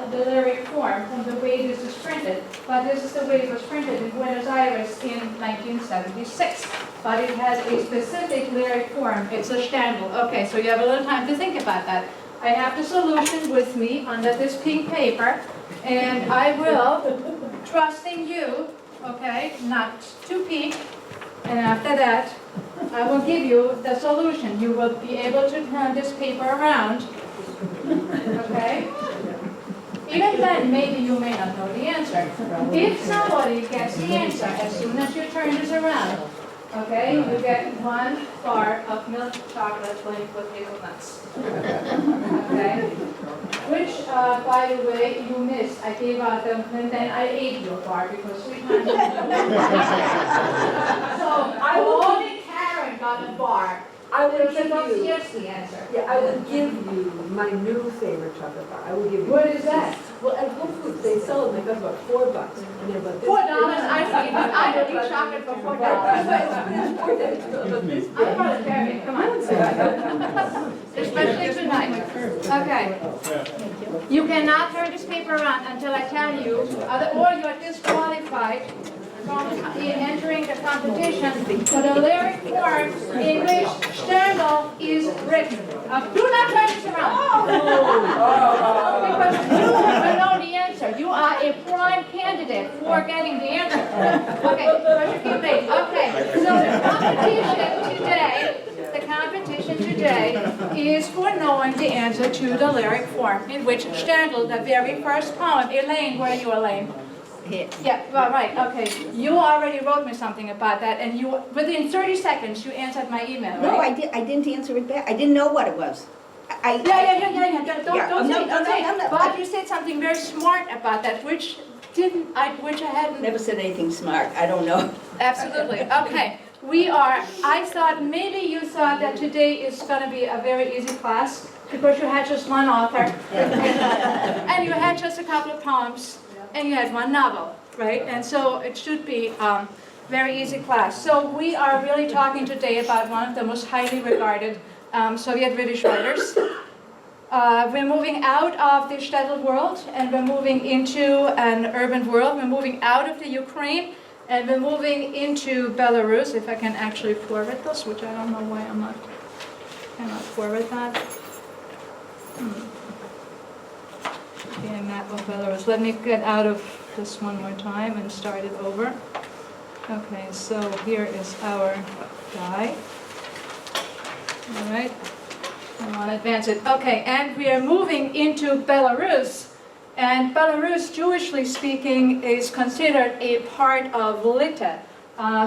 the lyric form from the way this is printed, but this is the way it was printed in Buenos Aires in 1976. But it has a specific lyric form. It's a Standel. Okay, so you have a little time to think about that. I have the solution with me under this pink paper, and I will, trusting you, okay, not too pink, and after that, I will give you the solution. You will be able to turn this paper around, okay? Even then, maybe you may not know the answer. If somebody gets the answer as soon as you turn this around, okay, you get 1 bar of milk chocolate flavored with hazelnuts. Okay? Which, by the way, you missed. I gave out them, and then I ate your bar because 3 times. So, only Karen got a bar. I will give you. Yes, the answer. Yeah, I will give you my new favorite chocolate bar. I will give you. What is that? Well, at Whole Foods they sell them. They cost about $4. And they're about this $4. big. I don't eat chocolate for $4. I'm going to carry it. Come on. Especially tonight. Okay. You cannot turn this paper around until I tell you, or you are disqualified from entering the competition for the lyric form in which Standel is written. Do not turn this around. Because you will know the answer. You are a prime candidate for getting the answer. Okay, okay. So the competition today is for knowing the answer to the lyric form in which Standel, the very first poem, Elaine, where are you, Elaine? Yeah, well, right, okay. You already wrote me something about that, and you, within 30 seconds, you answered my email, right? No, I didn't answer it back. I didn't know what it was. Yeah. Don't say. But you said something very smart about that, which I hadn't. Never said anything smart. I don't know. Absolutely. Okay. I thought maybe you thought that today is going to be a very easy class because you had just one author, and you had just a couple of poems. And you had one novel, right? And so it should be very easy class. So we are really talking today about one of the most highly regarded Soviet British writers. We're moving out of the shtetl world, and we're moving into an urban world. We're moving out of the Ukraine, and we're moving into Belarus. If I can actually forward this, which I don't know why cannot forward that. Okay, a map of Belarus. Let me get out of this one more time and start it over. Okay, so here is our guy. All right, I want to advance it. Okay, and we are moving into Belarus. And Belarus, Jewishly speaking, is considered a part of Lita.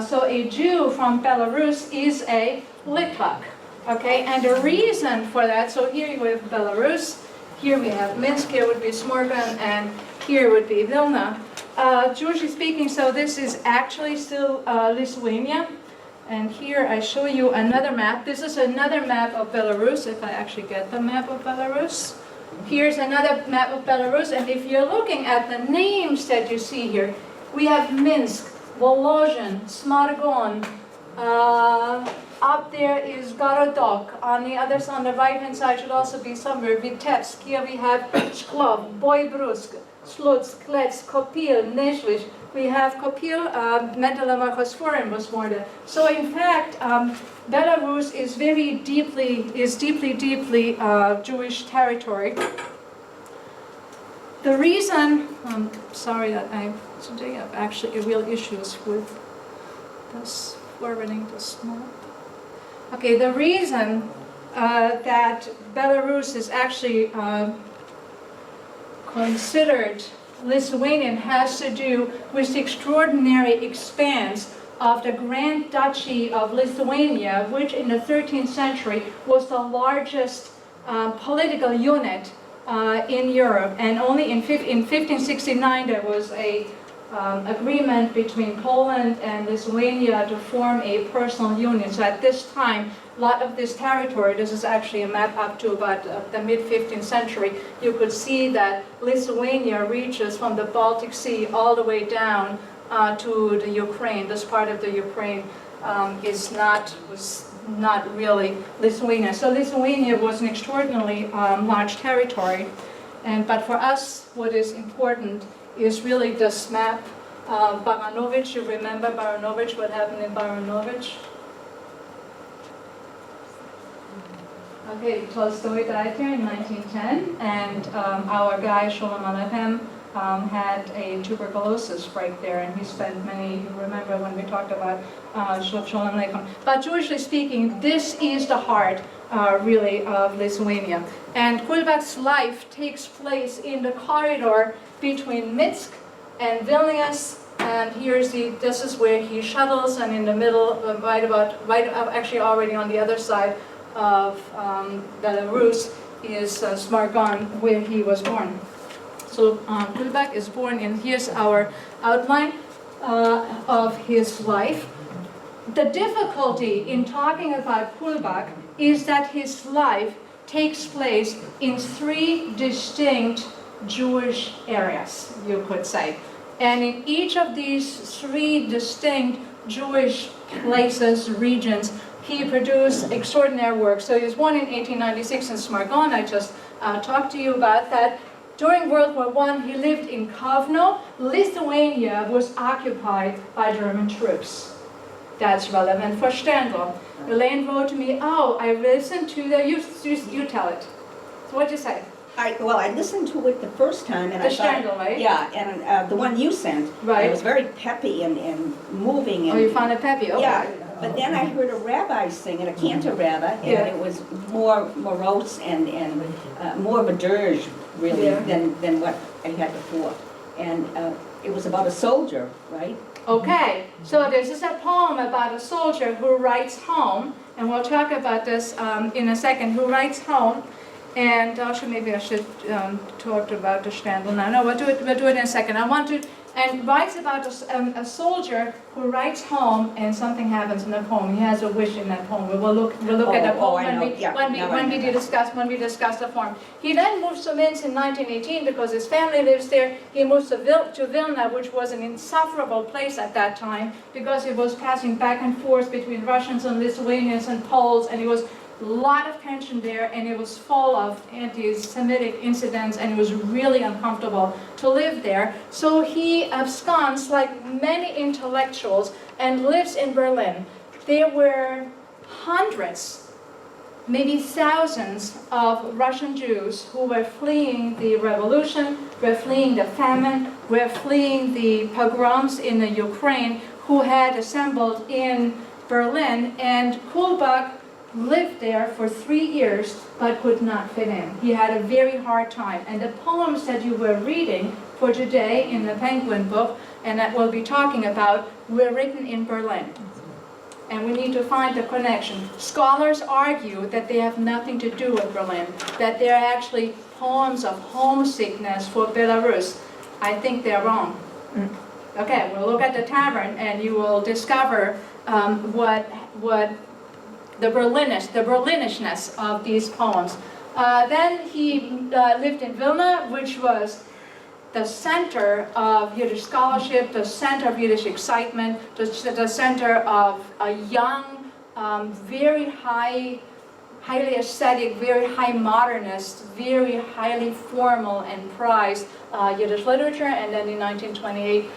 So a Jew from Belarus is a Litvak. Okay, and the reason for that, so here you have Belarus. Here we have Minsk, here would be Smorgon, and here would be Vilna. Jewishly speaking, so this is actually still Lithuania. And here I show you another map. This is another map of Belarus, if I actually get the map of Belarus. Here's another map of Belarus, and if you're looking at the names that you see here, we have Minsk, Volozhin, Smargon, up there is Gorodok. On the right-hand side should also be somewhere Vitebsk. Here we have Shklov, Boybrusk, Slutsk, Kletsk, Kopil, Nezhlish. We have Kopil, Mendele Markosforin was born there. So in fact, Belarus is deeply Jewish territory. The reason, I'm sorry that today I have actually real issues with this forwarding this map. Okay, the reason that Belarus is actually considered Lithuanian has to do with the extraordinary expanse of the Grand Duchy of Lithuania, which in the 13th century was the largest political unit in Europe. And only in 1569 there was a agreement between Poland and Lithuania to form a personal union. So at this time, a lot of this territory, this is actually a map up to about the mid-15th century, you could see that Lithuania reaches from the Baltic Sea all the way down to the Ukraine. This part of the Ukraine was not really Lithuania. So Lithuania was an extraordinarily large territory. But for us, what is important is really this map. Baranovich, you remember Baranovich, what happened in Baranovich? Okay, Tolstoy died here in 1910, and our guy, Sholem Aleichem, had a tuberculosis break there, and he spent many, you remember when we talked about Sholem Aleichem. But Jewishly speaking, this is the heart, really, of Lithuania. And Kulbak's life takes place in the corridor between Minsk and Vilnius, and this is where he shuttles, and in the middle, actually already on the other side of Belarus is Smargon, where he was born. So Kulbak is born, and here's our outline of his life. The difficulty in talking about Kulbak is that his life takes place in 3 distinct Jewish areas, you could say. And in each of these 3 distinct Jewish places, regions, he produced extraordinary work. So he was born in 1896 in Smargon. I just talked to you about that. During World War I, he lived in Kovno. Lithuania was occupied by German troops. That's relevant for Stendhal. Elaine wrote to me, oh, I listened to you tell it. So what'd you say? I listened to it the first time, and The I thought, Stendhal, right? yeah, and the one you sent, Right. it was very peppy and moving. And, Oh, you found it peppy? Okay. yeah, but then I heard a rabbi sing it, a cantor rabbi, and Yeah. it was more morose and more of a dirge, really, Yeah. than what I had before. And it was about a soldier, right? Okay, so this is a poem about a soldier who writes home, and we'll talk about this in a second, who writes home. And also maybe I should talk about the Stendhal now. No, we'll do it in a second. And writes about a soldier who writes home, and something happens in the poem. He has a wish in that poem. We'll look at the poem when we discuss the poem. He then moves to Minsk in 1918 because his family lives there. He moves to Vilna, which was an insufferable place at that time because it was passing back and forth between Russians and Lithuanians and Poles, and it was a lot of tension there, and it was full of anti-Semitic incidents, and it was really uncomfortable to live there. So he absconds, like many intellectuals, and lives in Berlin. There were hundreds, maybe thousands of Russian Jews who were fleeing the revolution, were fleeing the famine, were fleeing the pogroms in the Ukraine, who had assembled in Berlin, and Kulbak lived there for 3 years but could not fit in. He had a very hard time. And the poems that you were reading for today in the Penguin book, and that we'll be talking about, were written in Berlin. And we need to find the connection. Scholars argue that they have nothing to do with Berlin, that they're actually poems of homesickness for Belarus. I think they're wrong. Okay, we'll look at the tavern and you will discover what the Berlinishness of these poems. Then he lived in Vilna, which was the center of Yiddish scholarship, the center of Yiddish excitement, the center of a young, very highly aesthetic, very high modernist, very highly formal and prized Yiddish literature. And then in 1928,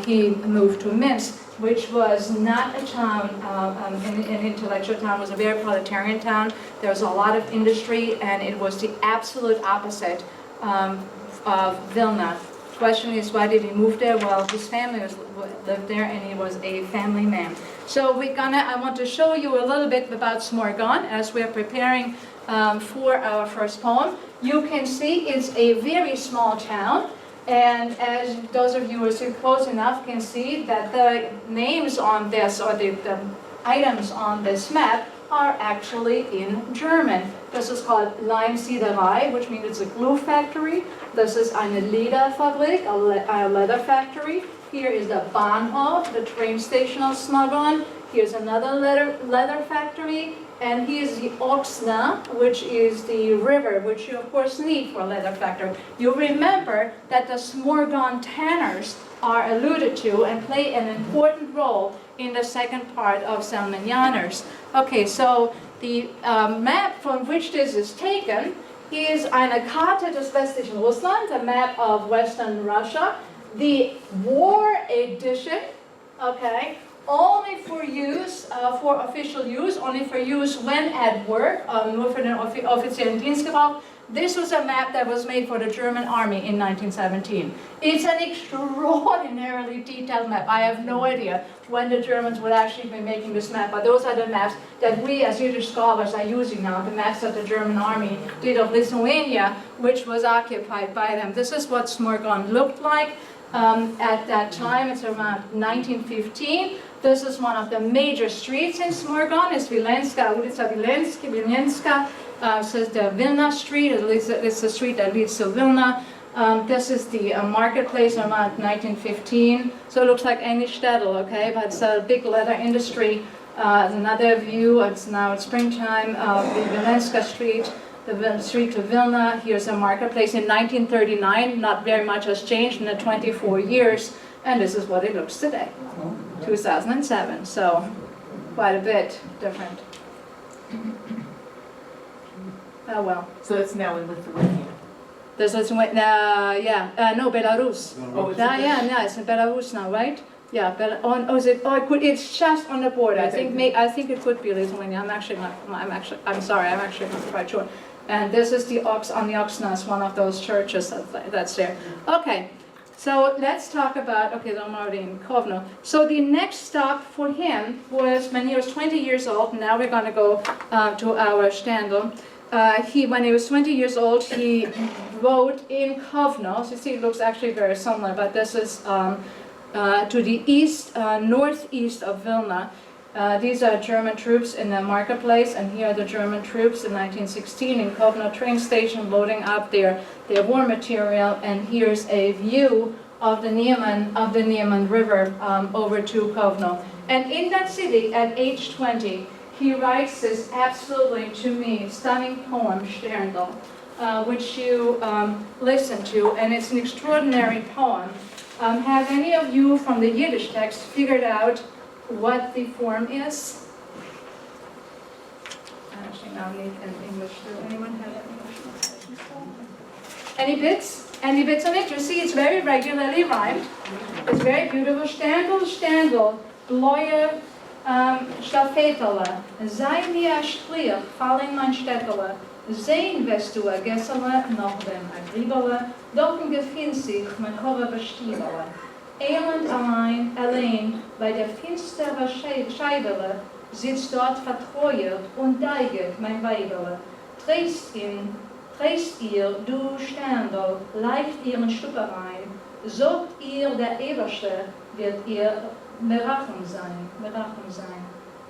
he moved to Minsk, which was not a town, an intellectual town. It was a very proletarian town. There was a lot of industry, and it was the absolute opposite of Vilna. The question is, why did he move there? Well, his family lived there, and he was a family man. So I want to show you a little bit about Smorgon as we're preparing for our first poem. You can see it's a very small town. And as those of you who are close enough can see that the names on this, or the items on this map, are actually in German. This is called Leimsiederei, which means it's a glue factory. This is eine Lederfabrik, a leather factory. Here is the Bahnhof, the train station of Smorgon. Here's another leather factory. And here's the Oksna, which is the river, which you of course need for a leather factory. You remember that the Smorgon tanners are alluded to and play an important role in the second part of Salmon Janers. Okay, so the map from which this is taken Hier ist eine Karte des westlichen Russland, a map of Western Russia, the war edition, okay, only for use, for official use, only for use when at work, nur für den offiziellen Dienstgebrauch. This was a map that was made for the German army in 1917. It's an extraordinarily detailed map. I have no idea when the Germans would actually be making this map, but those are the maps that we as Yiddish scholars are using now, the maps that the German army did of Lithuania, which was occupied by them. This is what Smorgon looked like at that time. It's around 1915. This is one of the major streets in Smorgon. It's Wilenska, ulica Wilenska. Says the Vilna Street. It's the street that leads to Vilna. This is the marketplace around 1915. So it looks like any shtetl, okay? But it's a big leather industry. Another view. It's now springtime. The Wilenska Street, the street to Vilna. Here's a marketplace in 1939. Not very much has changed in the 24 years. And this is what it looks today, 2007. So quite a bit different. Oh well. So it's now in Lithuania. There's Lithuania, no, Belarus. Oh, it's Yeah, it's in Belarus now, right? Yeah, it's just on the border. I think it could be Lithuania. I'm sorry, I'm actually not quite sure. And this is the on the Oxnas, one of those churches that's there. Okay, so let's talk about, okay, I'm already in Kovno. So the next stop for him was when he was 20 years old. Now we're going to go to our Standel. When he was 20 years old, he wrote in Kovno. So you see, it looks actually very similar, but this is to the east, northeast of Vilna. These are German troops in the marketplace, and here are the German troops in 1916 in Kovno train station loading up their war material. And here's a view of the Niemen River over to Kovno. And in that city, at age 20, he writes this absolutely, to me, stunning poem, Sterndl, which you listen to, and it's an extraordinary poem. Have any of you from the Yiddish text figured out what the form is? Actually, now I need an English. Does anyone have an English translation? Any bits? Any bits on it? You see, it's very regularly rhymed. It's very beautiful. Sterndl, Sterndl, Bloye, Stafetele, sei mir a Strich, fall in mein Städtele, sehen wirst du a Gessele, noch dem a Griebele, dorten gefind sich mein Horror Bestiebele. Elend allein, bei der finstere Scheibele, sitzt dort vertreuert und deiget mein Weibele. Drehst ihr, du Sterndl, leicht ihren Stupperein, sorgt ihr der Eberste, wird ihr Merachim sein.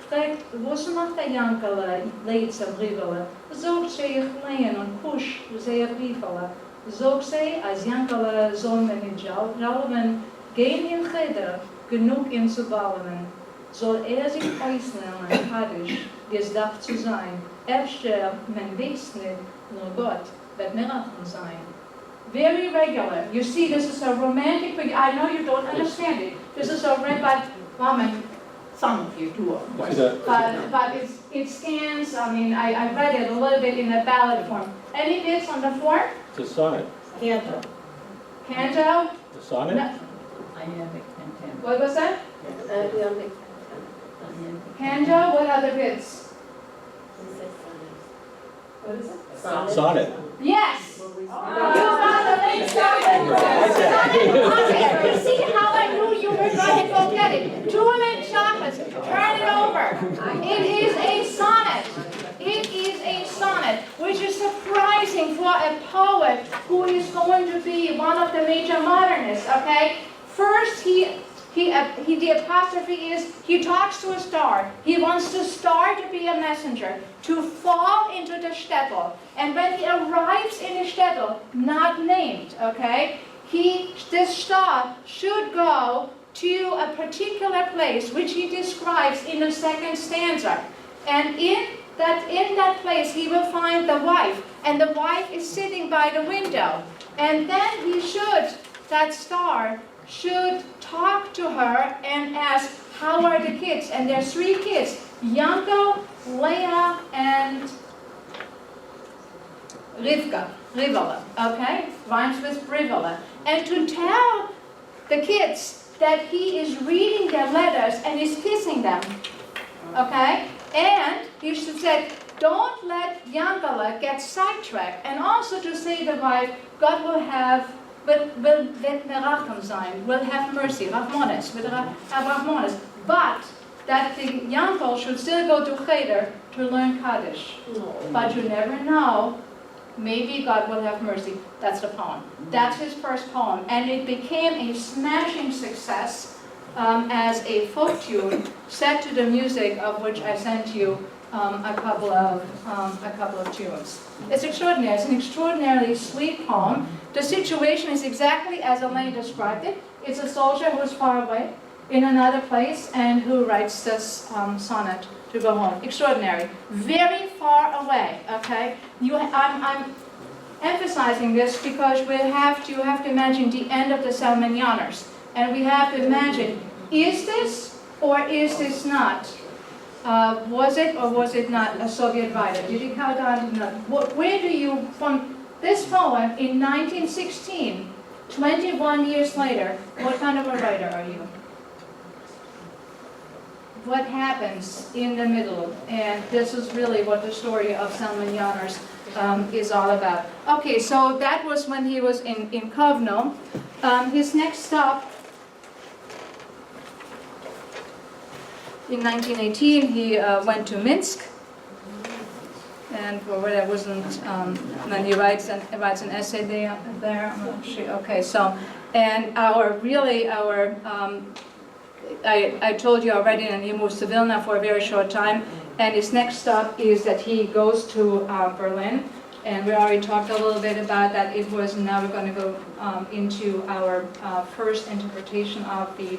Fragt, wo macht der Jankele, leidse Briefele? Zogt sie ich lehen und kusch, sehr Briefele. Zogt sie, als Jankele soll man nicht jauben, gehen in Cheder, genug ihm zu bauen. Soll sich äußern, Kaddisch, wie es darf zu sein. Man weiß nicht, nur Gott wird Merachim sein. Very regular. You see, this is a romantic, I know you don't understand it. This is a romantic, some of you do, of course. But it scans, I read it a little bit in a ballad form. Any bits on the form? It's a sonnet. Canto. Canto? A sonnet? No. Iambic pentameter. What was that? Canto, what other bits? What is it? Sonnet. Yes! You see how I knew you were going to go get it? Two-minute chocolates. Turn it over. It is a sonnet. It is a sonnet, which is surprising for a poet who is going to be one of the major modernists, okay? First, the apostrophe is, he talks to a star. He wants the star to be a messenger, to fall into the shtetl. And when he arrives in a shtetl, not named, okay, this star should go to a particular place, which he describes in the second stanza. And in that place, he will find the wife. And the wife is sitting by the window. And then that star should talk to her and ask, how are the kids? And there's 3 kids, Yanko, Leah, and Rivella, okay? Rhymes with Rivella. And to tell the kids that he is reading their letters and is kissing them, okay? And he said, don't let Yankala get sidetracked. And also to say the wife, God will have, will meracham sein, will have mercy, Rahmones, will have Rahmones. But that the Yankel should still go to Cheder to learn Kaddish. But you never know, maybe God will have mercy. That's the poem. That's his first poem. And it became a smashing success as a folk tune set to the music of which I sent you a couple of tunes. It's extraordinary. It's an extraordinarily sweet poem. The situation is exactly as Elaine described it. It's a soldier who's far away in another place and who writes this sonnet to go home. Extraordinary. Very far away, okay? I'm emphasizing this because we have to imagine the end of the Salmanianers. And we have to imagine, is this or is this not? Was it or was it not a Soviet writer? Did he count on? No. Where do you, from this poem in 1916, 21 years later, what kind of a writer are you? What happens in the middle? And this is really what the story of Salmanianers is all about. Okay, so that was when he was in Kovno. His next stop, in 1918, he went to Minsk, and for what I wasn't, then he writes an essay there. I'm not sure. Okay, so, and I told you already, and he moves to Vilna for a very short time, and his next stop is that he goes to Berlin, and we already talked a little bit about that. It was, now we're going to go into our first interpretation of the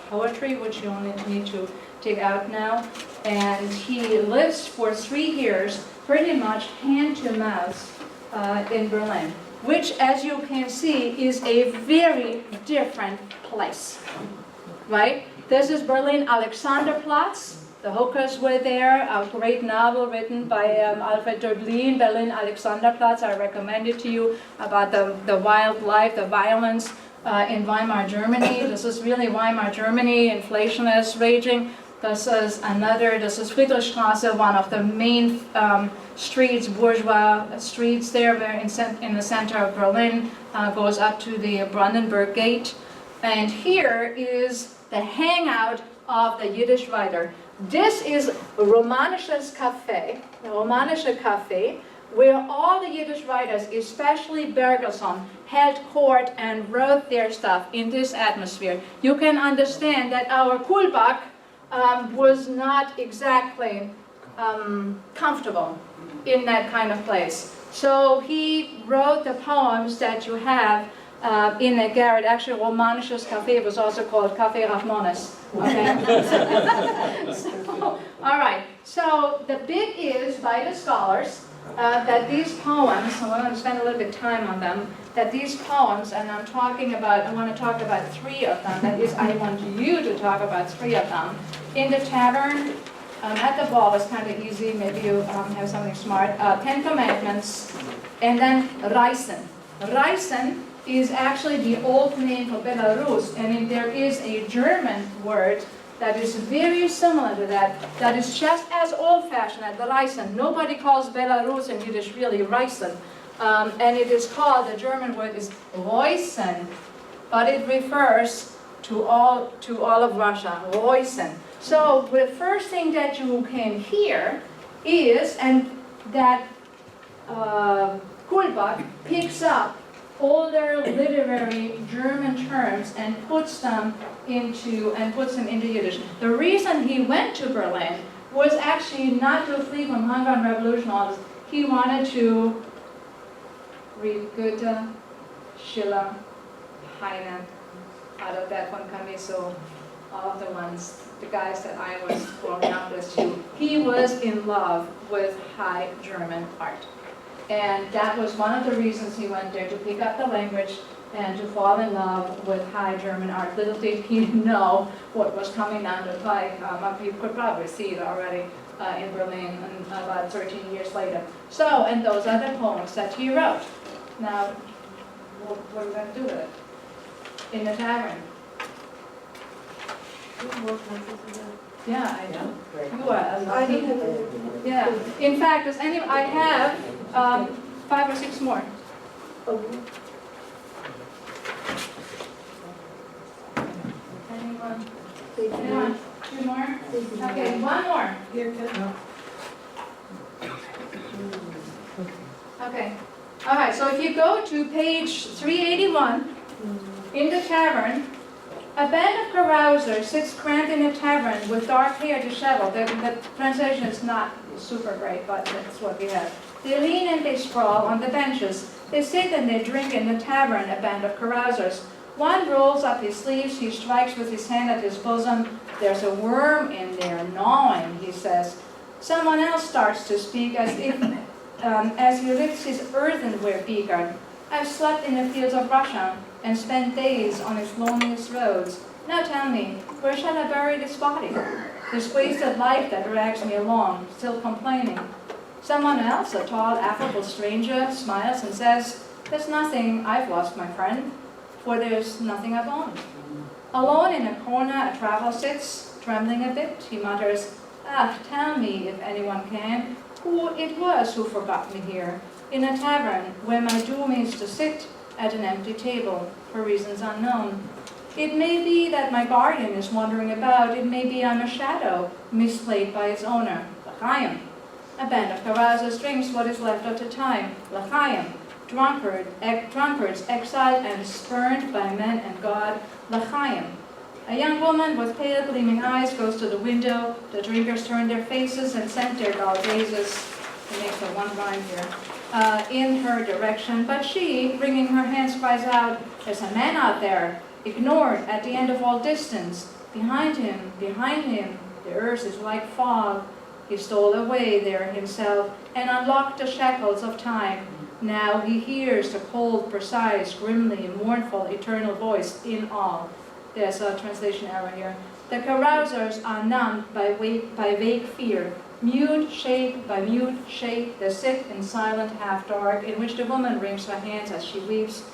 poetry, which you only need to take out now. And he lives for 3 years, pretty much hand to mouth in Berlin, which, as you can see, is a very different place, right? This is Berlin Alexanderplatz. The hookers were there. A great novel written by Alfred Döblin, Berlin Alexanderplatz. I recommend it to you, about the wild life, the violence in Weimar Germany. This is really Weimar Germany. Inflation is raging. This is Friedrichstraße, one of the main streets, bourgeois streets there, in the center of Berlin, goes up to the Brandenburg Gate. And here is the hangout of the Yiddish writer. This is Romanisches Café, the Romanische Café, where all the Yiddish writers, especially Bergelsson, held court and wrote their stuff in this atmosphere. You can understand that our Kulbach was not exactly comfortable in that kind of place. So he wrote the poems that you have in a garret. Actually, Romanisches Café was also called Café Rahmones. Okay? So, all right. So the bit is by the scholars that these poems, I want to spend a little bit of time on them, that these poems, and I want to talk about 3 of them. That is, I want you to talk about 3 of them. In the tavern, at the ball is kind of easy. Maybe you have something smart. 10 Commandments, and then Reisen. Reisen is actually the old name for Belarus, and there is a German word that is very similar to that, that is just as old-fashioned as the Reisen. Nobody calls Belarus in Yiddish really Reisen, and it is called, the German word is Reusen, but it refers to all of Russia, Reusen. So the first thing that you can hear is, and that Kulbach picks up older literary German terms and puts them into Yiddish. The reason he went to Berlin was actually not to flee from hunger and revolution. He wanted to read Goethe, Schiller, Heine. Out of that one coming, so all of the ones, the guys that I was growing up with too. He was in love with High German art. And that was one of the reasons he went there, to pick up the language and to fall in love with High German art. Little did he know what was coming down the pike. You could probably see it already in Berlin and about 13 years later. So, and those are the poems that he wrote. Now, what are we going to do with it? In the tavern. Yeah, I know. You are a I lucky. don't have any. Yeah. In fact, I have 5 or 6 more. Anyone? Anyone? 2 more? Okay, 1 more. Here, can Okay. All right, so if you go to page 381, in the tavern, a band of carousers sits cramped in a tavern with dark hair disheveled. The translation is not super great, but that's what we have. They lean and they sprawl on the benches. They sit and they drink in the tavern, a band of carousers. One rolls up his sleeves, he strikes with his hand at his bosom. There's a worm in there gnawing, he says. Someone else starts to speak as he lifts his earthenware beaker. I've slept in the fields of Russia and spent days on its loneliest roads. Now tell me, where shall I bury this body? This wasted life that drags me along, still complaining. Someone else, a tall, affable stranger, smiles and says, there's nothing I've lost, my friend, for there's nothing I've owned. Alone in a corner, a traveler sits, trembling a bit. He mutters, tell me, if anyone can, who it was who forgot me here, in a tavern where my doom is to sit at an empty table, for reasons unknown. It may be that my guardian is wandering about. It may be I'm a shadow, mislaid by its owner, L'chaim. A band of carousers drinks what is left of the time, L'chaim. Drunkards exiled and spurned by men and God, L'chaim. A young woman with pale, gleaming eyes goes to the window. The drinkers turn their faces and send their dull gazes. It makes a one rhyme here. In her direction, but she, wringing her hands, cries out, there's a man out there, ignored at the end of all distance. Behind him, the earth is like fog. He stole away there himself and unlocked the shackles of time. Now he hears the cold, precise, grimly mournful, eternal voice in all. There's a translation error here. The carousers are numbed by vague fear. Mute shape by mute shape, they sit in silent half-dark, in which the woman wrings her hands as she weeps.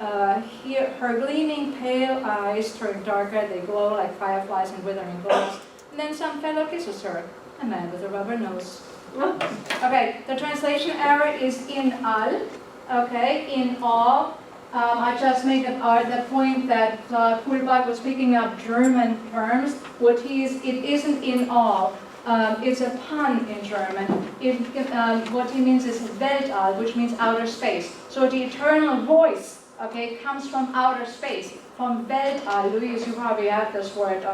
Her gleaming pale eyes turn darker, they glow like fireflies in withering glows. And then some fellow kisses her, a man with a rubber nose. Okay, the translation error is in all, okay, in all. I just made the point that Kulbach was picking up German terms. It isn't in all. It's a pun in German. What he means is Weltall, which means outer space. So the eternal voice, okay, comes from outer space, from Weltall. Louise, you probably have this word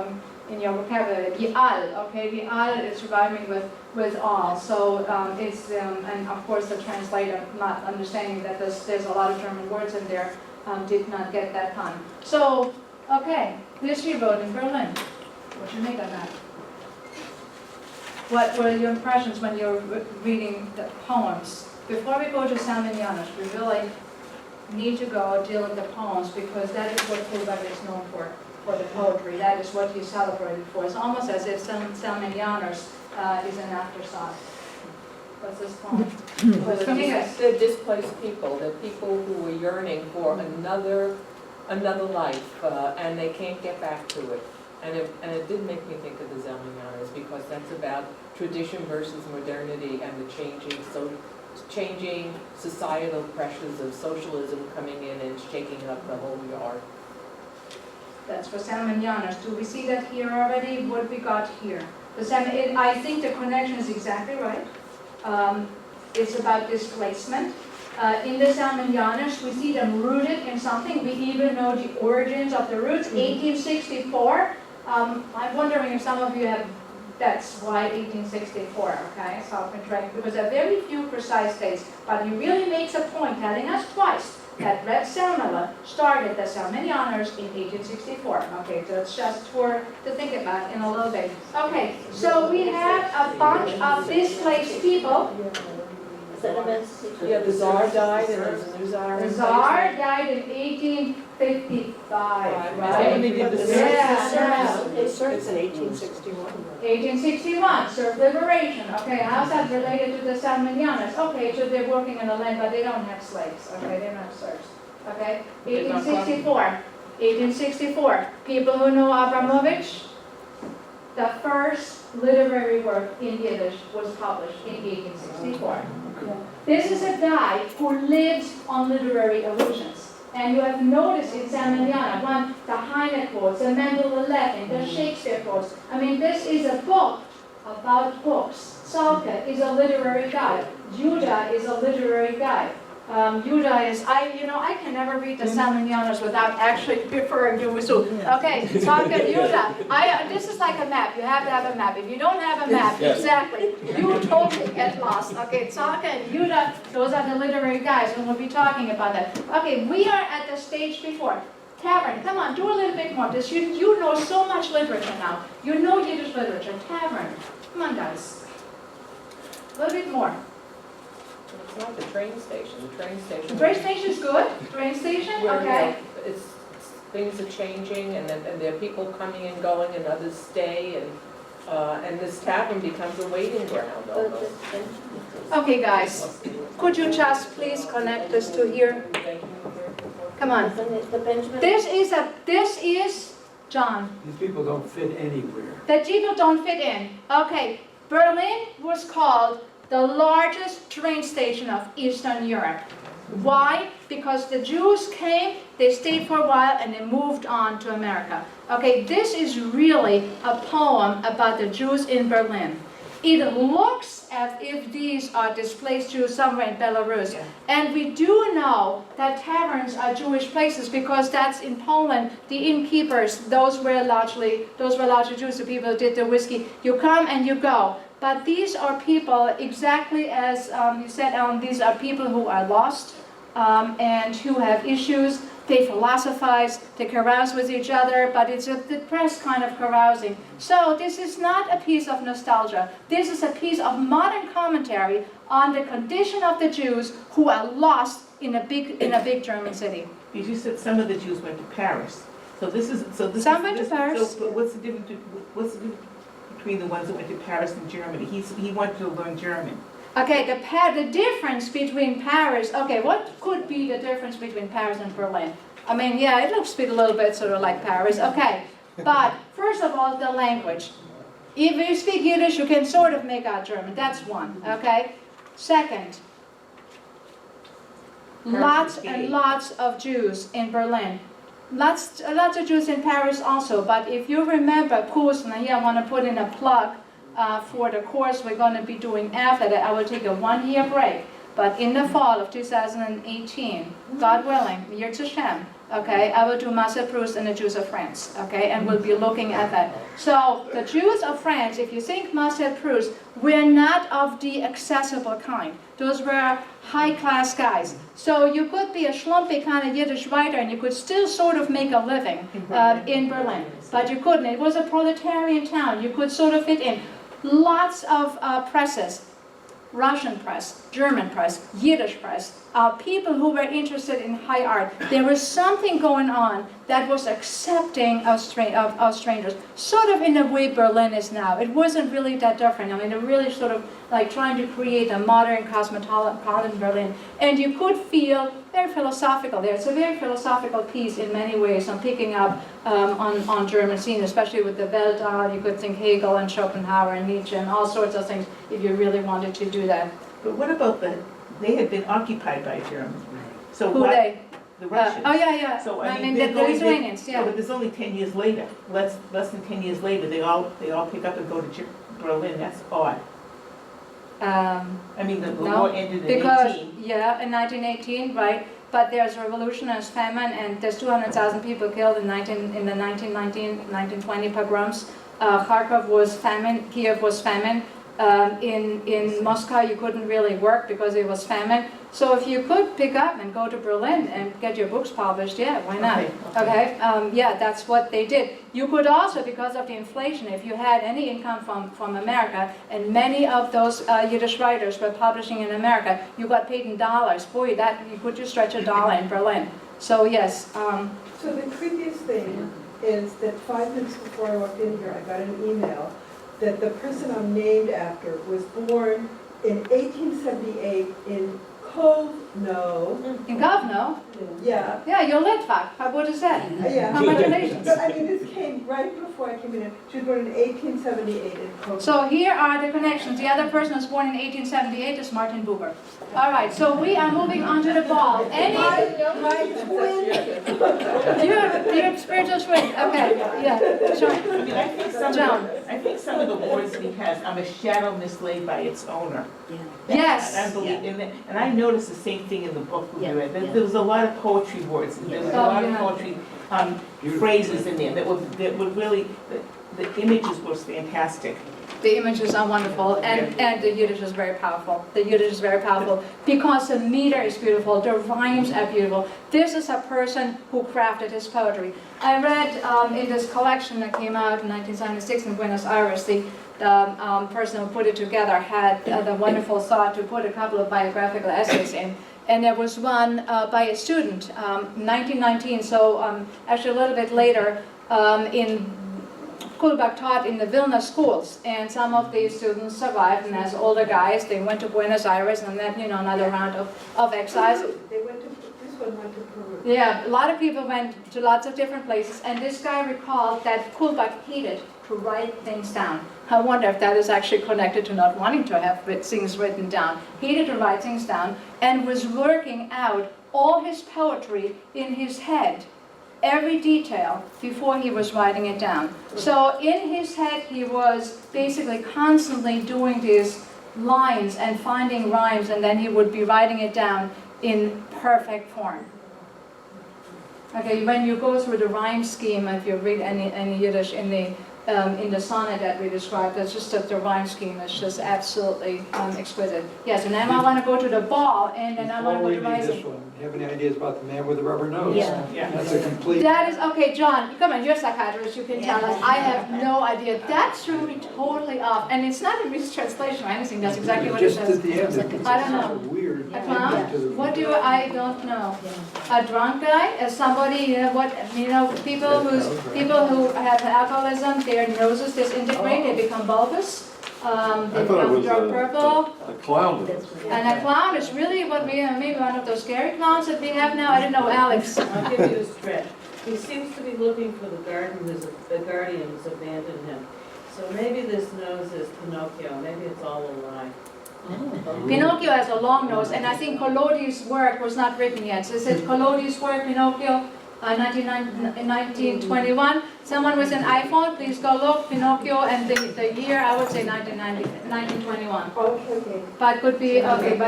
in your vocabulary. The all, okay, the all is rhyming with all. So it's, and of course the translator, not understanding that there's a lot of German words in there, did not get that pun. So, okay, this he wrote in Berlin. What do you make of that? What were your impressions when you were reading the poems? Before we go to Salmon Janusz, we really need to go deal with the poems because that is what Kulbach is known for the poetry. That is what he's celebrated for. It's almost as if Salmon Janusz is an afterthought. What's this poem? They're displaced people. They're people who are yearning for another life, and they can't get back to it. And it did make me think of the Zelminyanas because that's about tradition versus modernity and the changing societal pressures of socialism coming in and shaking up the whole yard. That's for Salmon Janusz. Do we see that here already? What we got here? I think the connection is exactly right. It's about displacement. In the Salmon Janusz, we see them rooted in something. We even know the origins of the roots. 1864. I'm wondering if some of you have, that's why 1864, okay, self-contract, because there are very few precise dates, but he really makes a point telling us twice that Red Selmela started the Salmon Janusz in 1864. Okay, so it's just to think about in a little bit. Okay, so we have a bunch of displaced people. Yeah, the Tsar died and there's a new Tsar. The Tsar died in 1855, right? When they did the Yeah. was served in 1861. 1861, serf liberation. Okay, how's that related to the Salminianas? Okay, so they're working on the land, but they don't have slaves. Okay, they don't have serfs. Okay, 1864. 1864. People who know Abramovich, the first literary work in Yiddish was published in 1864. This is a guy who lives on literary allusions. And you have noticed in Salminiana, one, the Heine quotes, the Mendel Levin, the Shakespeare quotes. I mean, this is a book about books. Salke is a literary guy. Judah is a literary guy. Judah is, I can never read the Salminianas without actually referring to Usu. Okay, Salke, Judah. This is like a map. You have to have a map. If you don't have a map, exactly, you totally get lost. Okay, Salke and Judah, those are the literary guys, and we'll be talking about that. Okay, we are at the stage before. Tavern, come on, do a little bit more. You know so much literature now. You know Yiddish literature. Tavern, come on, guys. A little bit more. It's not the train station. The train station. The train station is good. Train station, Where, okay. Things are changing, and there are people coming and going, and others stay, and this tavern becomes a waiting ground almost. Okay, guys, could you just please connect this to here? Come on. This is John. These people don't fit anywhere. The people don't fit in. Okay, Berlin was called the largest train station of Eastern Europe. Why? Because the Jews came, they stayed for a while, and they moved on to America. Okay, this is really a poem about the Jews in Berlin. It looks as if these are displaced Jews somewhere in Belarus. Yeah. And we do know that taverns are Jewish places because that's in Poland. The innkeepers, those were largely Jews, the people who did the whiskey. You come and you go. But these are people, exactly as you said, Ellen, these are people who are lost and who have issues. They philosophize, they carouse with each other, but it's a depressed kind of carousing. So this is not a piece of nostalgia. This is a piece of modern commentary on the condition of the Jews who are lost in a big German city. You said some of the Jews went to Paris. Some went to Paris. So what's the difference between the ones that went to Paris and Germany? He wanted to learn German. Okay, the difference between Paris, okay, what could be the difference between Paris and Berlin? I mean, yeah, it looks a little bit sort of like Paris, okay. But first of all, the language. If you speak Yiddish, you can sort of make out German. That's one, okay? Second, lots and lots of Jews in Berlin. Lots of Jews in Paris also, but if you remember Kurs, and here I want to put in a plug for the course we're going to be doing after that. I will take a 1-year break, but in the fall of 2018, God willing, Yirtzeh Hashem, okay, I will do Marcel Proust and the Jews of France, okay, and we'll be looking at that. So the Jews of France, if you think Marcel Proust, were not of the accessible kind. Those were high-class guys. So you could be a schlumpy kind of Yiddish writer and you could still sort of make a living in Berlin. But you couldn't. It was a proletarian town. You could sort of fit in. Lots of presses. Russian press, German press, Yiddish press, people who were interested in high art. There was something going on that was accepting of strangers, sort of in the way Berlin is now. It wasn't really that different. I mean, they're really sort of like trying to create a modern cosmopolitan Berlin. And you could feel very philosophical there. It's a very philosophical piece in many ways. I'm picking up on German scene, especially with the Weltall. You could think Hegel and Schopenhauer and Nietzsche and all sorts of things if you really wanted to do that. But what about they had been occupied by Germans? So who they? The Russians. Oh yeah. So I mean the Lithuanians. Yeah. But there's only 10 years later. Less than 10 years later, they all pick up and go to Berlin. That's odd. I mean, the war ended in 18. Yeah, in 1918, right? But there's revolution, there's famine, and there's 200,000 people killed in the 1920 pogroms. Kharkov was famine, Kiev was famine. In Moscow, you couldn't really work because it was famine. So if you could pick up and go to Berlin and get your books published, yeah, why not? Okay. Yeah, that's what they did. You could also, because of the inflation, if you had any income from America, and many of those Yiddish writers were publishing in America, you got paid in dollars. Boy, that you could just stretch $1 in Berlin. So yes. So the previous thing is that 5 minutes before I walked in here, I got an email that the person I'm named after was born in 1878 in Kovno. In Govno? Yeah, Yeah, you're Litvak, I would have said. yeah. Congratulations. But I mean, this came right before I came in. She was born in 1878 in Kovno. So here are the connections. The other person was born in 1878 is Martin Buber. All right, so we are moving on to the ball. Any, My twin. you're spiritual twin, okay, yeah, sure. I mean, I think some of the words that he has, I'm a shadow mislaid by its owner. Yes. And I believe in it, and I noticed the same thing in the book we read. There was a lot of poetry words, and there was a lot of poetry phrases in there that would really, the images was fantastic. The images are wonderful, and the Yiddish is very powerful. The Yiddish is very powerful because the meter is beautiful, the rhymes are beautiful. This is a person who crafted his poetry. I read in this collection that came out in 1976 in Buenos Aires, the person who put it together had the wonderful thought to put a couple of biographical essays in. And there was one by a student, 1919, so actually a little bit later, in Kulbach taught in the Vilna schools, and some of these students survived, and as older guys, they went to Buenos Aires, and then, another round of exiles. They went to, this one went to Peru. Yeah, a lot of people went to lots of different places, and this guy recalled that Kulbach hated to write things down. I wonder if that is actually connected to not wanting to have things written down. He hated to write things down, and was working out all his poetry in his head, every detail, before he was writing it down. So in his head, he was basically constantly doing these lines and finding rhymes, and then he would be writing it down in perfect form. Okay, when you go through the rhyme scheme, if you read any Yiddish in the sonnet that we described, that's just that the rhyme scheme is just absolutely exquisite. Yes, and then I want to go to the ball, and then I want to go to Before we leave this rising. one, have any ideas about the man with the rubber nose? Yeah. That's a complete, That is, okay, John, come on, you're a psychiatrist, you can tell us. I have no idea. That threw me totally off, and it's not a mistranslation or anything, that's exactly what it just at says. the end, it's I don't know. so weird. A clown? into the- What do I don't know? A drunk guy, as somebody, people who have alcoholism, their noses disintegrate, they become bulbous, they I thought it become was dark purple. a clown. And a clown is really what maybe one of those scary clowns that we have now. I don't know, Alex. I'll give you a stretch. He seems to be looking for the guardian who's abandoned him. So maybe this nose is Pinocchio, maybe it's all a lie. Pinocchio has a long nose, and I think Collodi's work was not written yet. So it says Collodi's work, Pinocchio, 1921. Someone with an iPhone, please go look, Pinocchio, and the year, I would say 1921. Okay. But could be, David,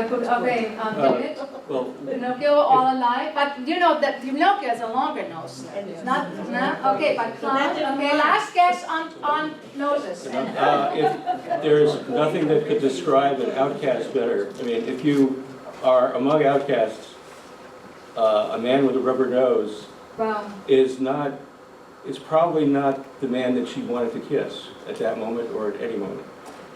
Well, Pinocchio, all alive, but you know that Pinocchio has a longer nose. Not, okay, but clown, okay, last guess on noses. If there's nothing that could describe an outcast better, I mean, if you are among outcasts, a man with a rubber nose Well, is probably not the man that she wanted to kiss at that moment or at any moment.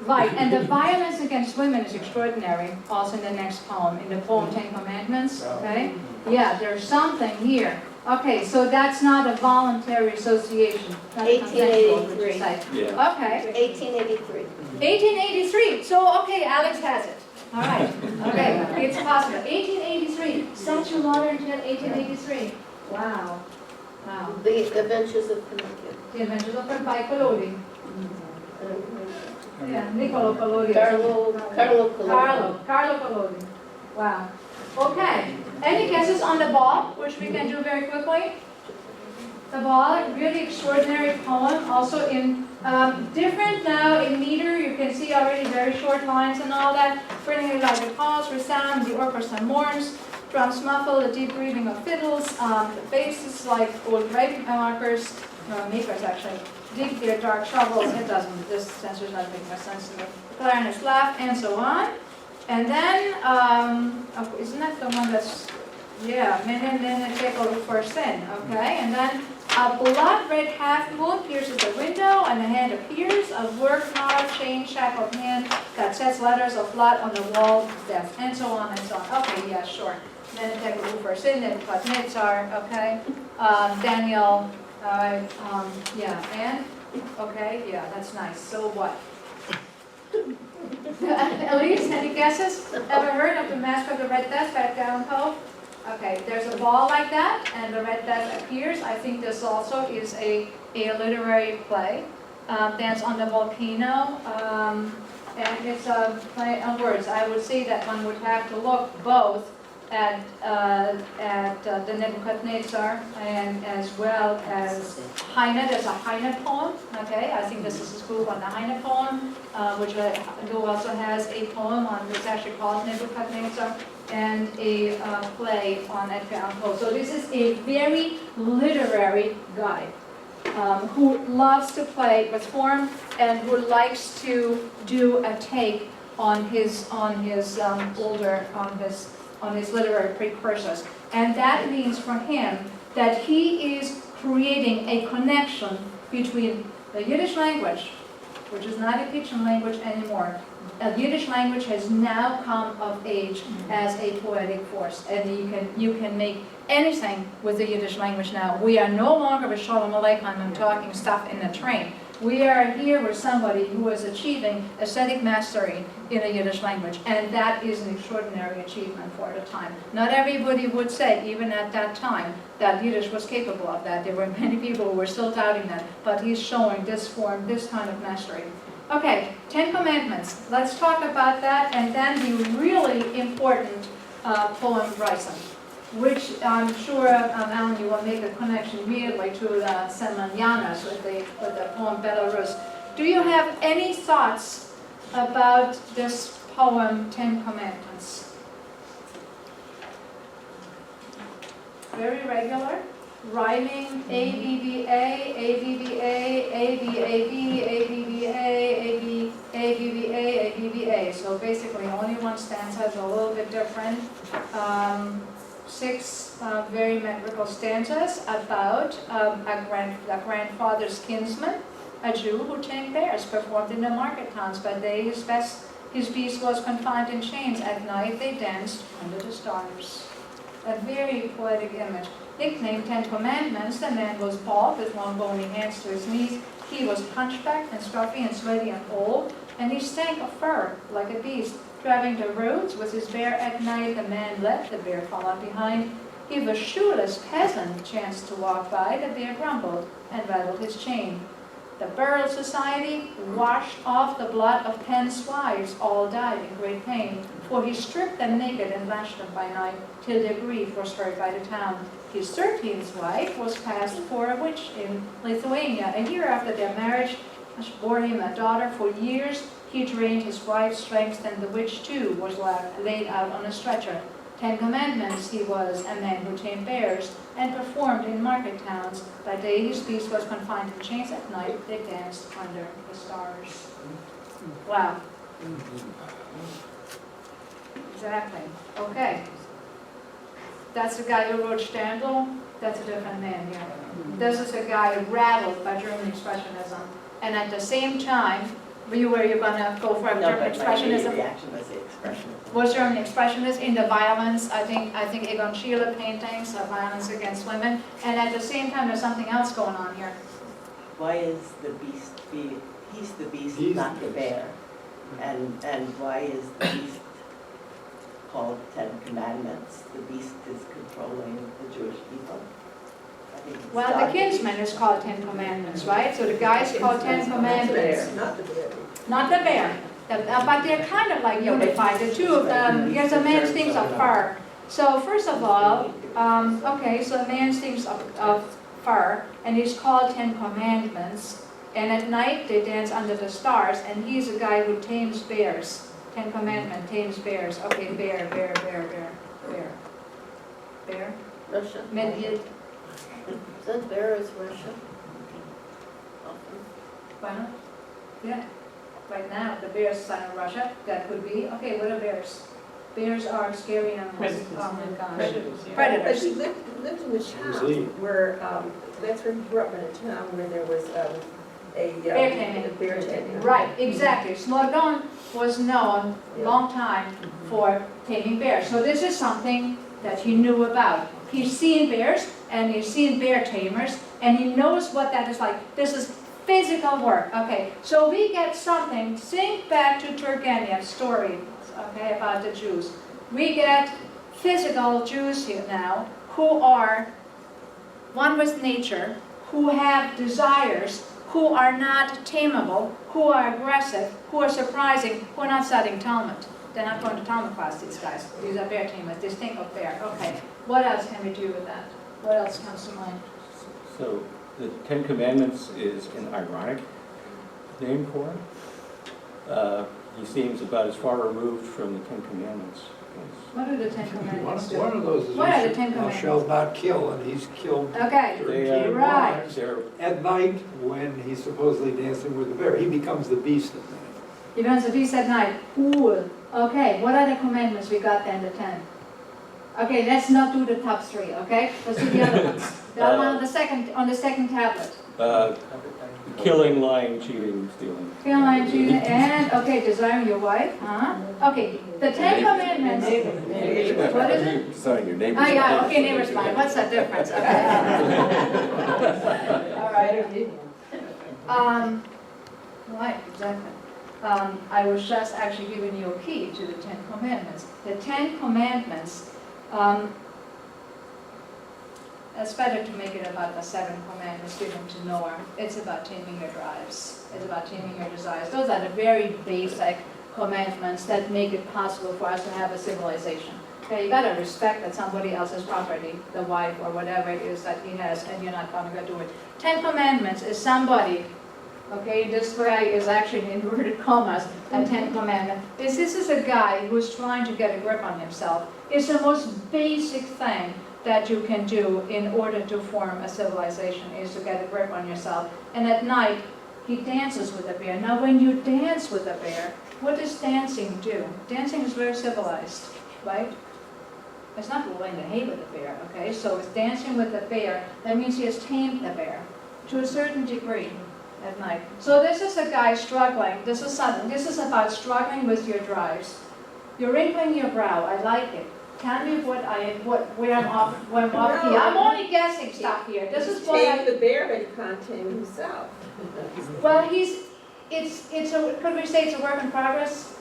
right, and the violence against women is extraordinary, also in the next poem, in the poem Ten Commandments, okay? Yeah, there's something here. Okay, so that's not a voluntary association. That's consensual, would you say? Yeah. Okay, 1883. 1883, so, okay, Alex has it. All right, okay, it's possible. 1883, such a modern until 1883. Wow, wow. The Adventures of Pinocchio. The Adventures of by Collodi. Yeah, Niccolo Collodi. Carlo Collodi. Carlo Collodi. Wow. Okay. Any guesses on the ball, which we can do very quickly? The ball, really extraordinary poem, also in different now in meter. You can see already very short lines and all that. Bringing like a pause, resound, the orchestra mourns, drums muffle, the deep breathing of fiddles, the basses like old grape makers actually. Dig their dark shovels. It doesn't. This sensor's not making much sense to me. Clarinets laugh, and so on. And then, isn't that the one that's, yeah, Mene Tekel for sin, okay? And then a blood red half moon pierces the window, and a hand appears, a work hard, chain shackled hand that sets letters of blood on the wall of death, and so on and so on. Okay, yeah, sure. Mene Tekel for sin, then Nebuchadnezzar, okay? Daniel Yeah, and, okay, yeah, that's nice, so what? Elise, any guesses? Ever heard of the Mask of the Red Death at Down Cove? Okay, there's a ball like that, and the Red Death appears. I think this also is a literary play. Dance on the Volcano, and it's a play on words. I would say that one would have to look both at the Nebuchadnezzar and as well as Heine. There's a Heine poem, okay? I think this is a school on the Heine poem, who also has a poem on, it's actually called Nebuchadnezzar, and a play on Edgar Allan Poe. So this is a very literary guy who loves to play with form and who likes to do a take on his literary precursors. And that means for him that he is creating a connection between the Yiddish language, which is not a pidgin language anymore. The Yiddish language has now come of age as a poetic force, and you can make anything with the Yiddish language now. We are no longer with Shalom Aleichem and talking stuff in the train. We are here with somebody who is achieving aesthetic mastery in the Yiddish language, and that is an extraordinary achievement for the time. Not everybody would say, even at that time, that Yiddish was capable of that. There were many people who were still doubting that, but he's showing this form, this kind of mastery. Okay, 10 Commandments. Let's talk about that, and then the really important poem Reisen, which I'm sure, Alan, you will make a connection immediately to the Semanianas with the poem Belarus. Do you have any thoughts about this poem, 10 Commandments? Very regular, rhyming, A-B-B-A, A-B-B-A, A-B-A-B, A-B-B-A, A-B-B-A, A-B-B-A. So basically only one stanza is a little bit different. 6 very metrical stanzas about a grandfather's kinsman, a Jew who tamed bears, performed in the market towns. By day his beast was confined in chains. At night they danced under the stars. A very poetic image. Nicknamed 10 Commandments, the man was bald with long bony hands to his knees. He was hunchbacked and scruffy and sweaty and old, and he stank of fur like a beast. Driving the roads with his bear at night, the man led, the bear followed behind. If a shoeless peasant chanced to walk by, the bear grumbled and rattled his chain. The burial society washed off the blood of 10 wives, all died in great pain, for he stripped them naked and lashed them by night, till their grief was heard by the town. His 13th wife was passed for a witch in Lithuania. A year after their marriage, she bore him a daughter. For years he drained his wife's strength, and the witch too was laid out on a stretcher. 10 Commandments he was, a man who tamed bears and performed in market towns. By day his beast was confined in chains, at night they danced under the stars. Wow. Exactly. Okay. That's the guy who wrote Stendhal. That's a different man here. This is a guy rattled by German Expressionism. And at the same time, you're going to go for German Expressionism? reaction was the Expressionism. Was German Expressionist in the violence? I think Egon Schiele paintings of violence against women. And at the same time, there's something else going on here. Why is the beast, he's the beast, He's not the the beast. bear? And why is the beast called 10 Commandments? The beast is controlling the Jewish people. I think it's Well, the God. kinsman is called 10 Commandments, right? So the guy's called 10 Commandments. Not the bear. Not the bear. But they're kind of like unified. The two of them, yes, a man thinks of fur. So first of all, okay, so a man thinks of fur, and he's called 10 Commandments. And at night they dance under the stars, and he's a guy who tames bears. 10 Commandment, tames bears. Okay, bear. Russia. Medved. That bear is Russia. Well, yeah. Right now, the bear's sign of Russia. That could be. Okay, what are bears? Bears are scary animals. Predators. Oh my gosh. Predators, yeah. But Predators. he lived in the town Lee. where, that's where he grew up, in a town where there was Bear taming. a bear taming. Right, exactly. Smorgon was known a long time for taming bears. So this is something that he knew about. He's seen bears and he's seen bear tamers, and he knows what that is like. This is physical work, okay? So we get something, think back to Turgenev's story, okay, about the Jews. We get physical Jews here now who are one with nature, who have desires, who are not tameable, who are aggressive, who are surprising, who are not studying Talmud. They're not going to Talmud class, these guys. These are bear tamers. They stink of bear. Okay, what else can we do with that? What else comes to mind? So the Ten Commandments is an ironic name for him. He seems about as far removed from the Ten Commandments. What are the Ten Commandments do? One of those is, What are the Ten thou Commandments? shalt not kill, and he's killed Okay, 13 right. wives. At night, when he's supposedly dancing with the bear, he becomes the beast at night. He runs the beast at night. Cool. Okay, what are the commandments we got then, the 10? Okay, let's not do the top 3, okay? Let's do the other ones. The other one on the second tablet. Killing, lying, cheating, stealing. Killing, lying, cheating, and, okay, desiring your wife, Okay, the 10 commandments. What is it? Desiring your neighbor's Oh, yeah, okay, neighbor's fine. What's the difference? Okay. All right. Right, exactly. I was just actually giving you a key to the 10 commandments. The 10 commandments, it's better to make it about the 7 commandments given to Noah. It's about taming your drives. It's about taming your desires. Those are the very basic commandments that make it possible for us to have a civilization. Okay, you gotta respect that somebody else's property, the wife or whatever it is that he has, and you're not gonna go do it. 10 commandments is somebody, okay, this guy is actually in inverted commas, a 10 commandment. This is a guy who's trying to get a grip on himself. It's the most basic thing that you can do in order to form a civilization, is to get a grip on yourself. And at night, he dances with a bear. Now when you dance with a bear, what does dancing do? Dancing is very civilized, right? It's not rolling the hay with a bear, okay? So it's dancing with a bear. That means he has tamed the bear to a certain degree at night. So this is a guy struggling. This is about struggling with your drives. You're wrinkling your brow. I like it. Tell me where I'm off key. I'm only guessing stuff here. This is what Tame the bear, but he can't tame himself. Well, could we say it's a work in progress?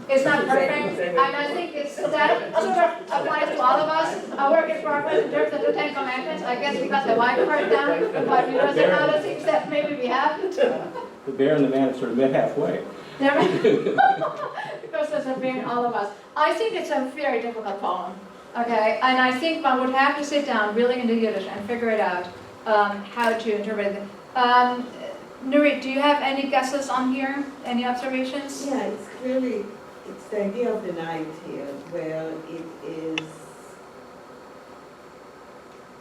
It's not perfect, and I think that sort of applies to all of us, a work in progress in terms of the 10 commandments. I guess we got the white part down, but you know, there are other things that maybe we haven't. The bear and the man sort of met halfway. Because there's a bear in all of us. I think it's a very difficult poem, okay? And I think one would have to sit down really into Yiddish and figure it out, how to interpret it. Nurit, do you have any guesses on here? Any observations? Yeah, it's the idea of the night here, where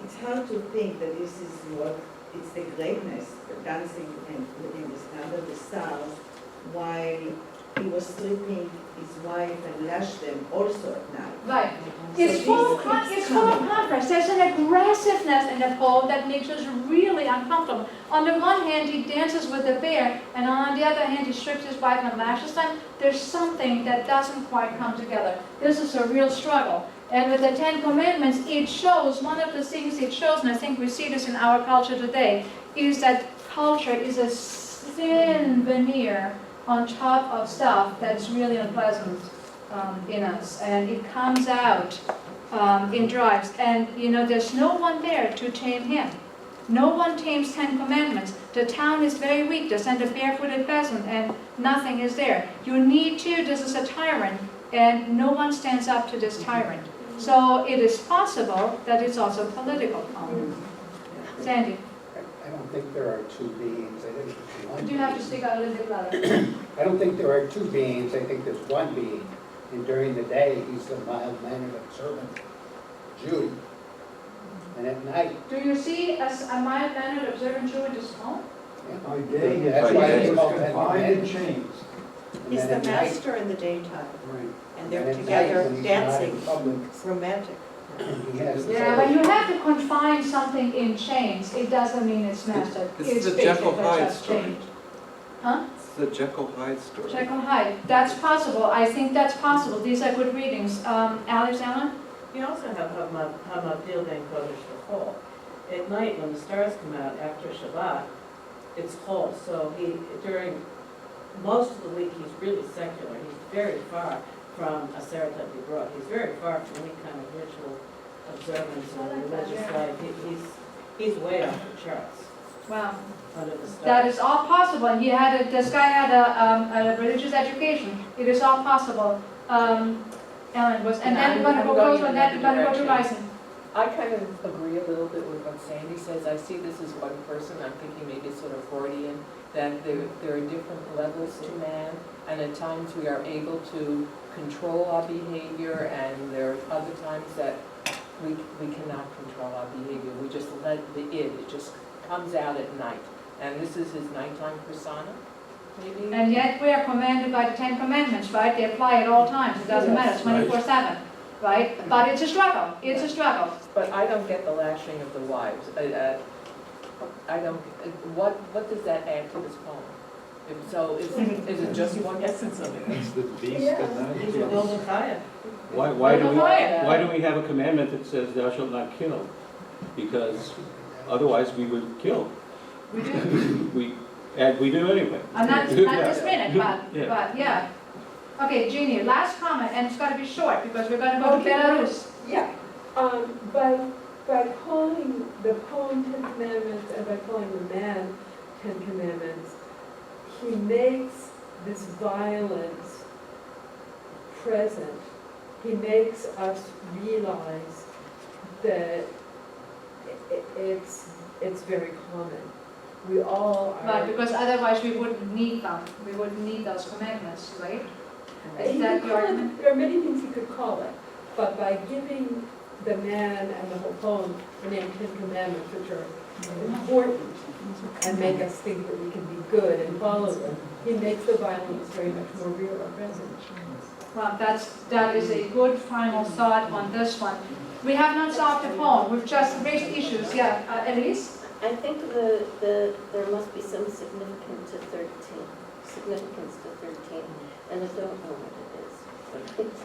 it's hard to think that this is it's the greatness, the dancing under the stars, while he was stripping his wife and lashed them also at night. Right. So It's full of contrast. There's an aggressiveness in the poem that makes us really uncomfortable. On the one hand, he dances with the bear, and on the other hand, he strips his wife and lashes them. There's something that doesn't quite come together. This is a real struggle. And with the 10 Commandments, it shows, one of the things it shows, and I think we see this in our culture today, is that culture is a thin veneer on top of stuff that's really unpleasant in us, and it comes out in drives. And you know, there's no one there to tame him. No one tames 10 Commandments. The town is very weak. They send a barefooted peasant, and nothing is there. You need to. This is a tyrant, and no one stands up to this tyrant. So it is possible that it's also political. Sandy. I don't think there are two beings. I think there's one. Do you have to speak out a little bit louder? I don't think there are two beings. I think there's one being. And during the day, he's the mild-mannered, observant Jew. And at night, Do you see a mild-mannered, observant Jew in this poem? By day, That's why he it's was called Ten confined in Commandments. chains. And He's then the at night- master in the daytime, Right. and they're and at together night, when he's not in dancing, public, romantic. he has this Yeah, other- when you have to confine something in chains, it doesn't mean it's mastered. This It's is a Jekyll basically Hyde just story. changed. Huh? It's the Jekyll Hyde story. Jekyll Hyde. That's possible. I think that's possible. These are good readings. Alex Allen? You also have Hamad Dildin Kodesh L'Chol. at night when the stars come out after Shabbat, it's cold. So during most of the week, he's really secular. He's very far from Aseret HaDibrot. He's very far from any kind of ritual observance or religious life. He's way off the charts. Wow. Under the stars. That is all possible. This guy had a religious education. It is all possible. Ellen was, and then we're going to I'm go going close on in that, we're going to go to direction. Ryzen. I kind of agree a little bit with what Sandy says. I see this as one person. I'm thinking maybe sort of Freudian, that there are different levels to man, and at times we are able to control our behavior, and there are other times that we cannot control our behavior. We just let it just comes out at night. And this is his nighttime persona, maybe? And yet we are commanded by the Ten Commandments, right? They apply at all times. It doesn't matter, 24/7, right? But it's a struggle. It's a struggle. But I don't get the lashing of the wives. I don't, what does that add to this poem? So is it just one? Essence of it. That's the beast at He's a night. golden chaya. Why do we have a commandment that says thou shalt not kill? Because otherwise we would kill. We do. We do anyway. Not this minute, Yeah. but yeah. Okay, Jeannie, last comment, and it's got to be short because we're going to go to Belarus. Yeah, by calling the poem Ten Commandments and by calling the man Ten Commandments, he makes this violence present. He makes us realize that it's very common. We all are. Right, because otherwise we wouldn't need them. We wouldn't need those commandments, right? He Is that could your call argument? it, there are many things he could call it, but by giving the man and the whole poem the name Ten Commandments, which are important and make us think that we can be good and follow them, he makes the violence very much more real or present. Well, that is a good final thought on this one. We have not solved the poem. We've just raised issues. Yeah, Elise? I think there must be some significance to 13, and I don't know what it is.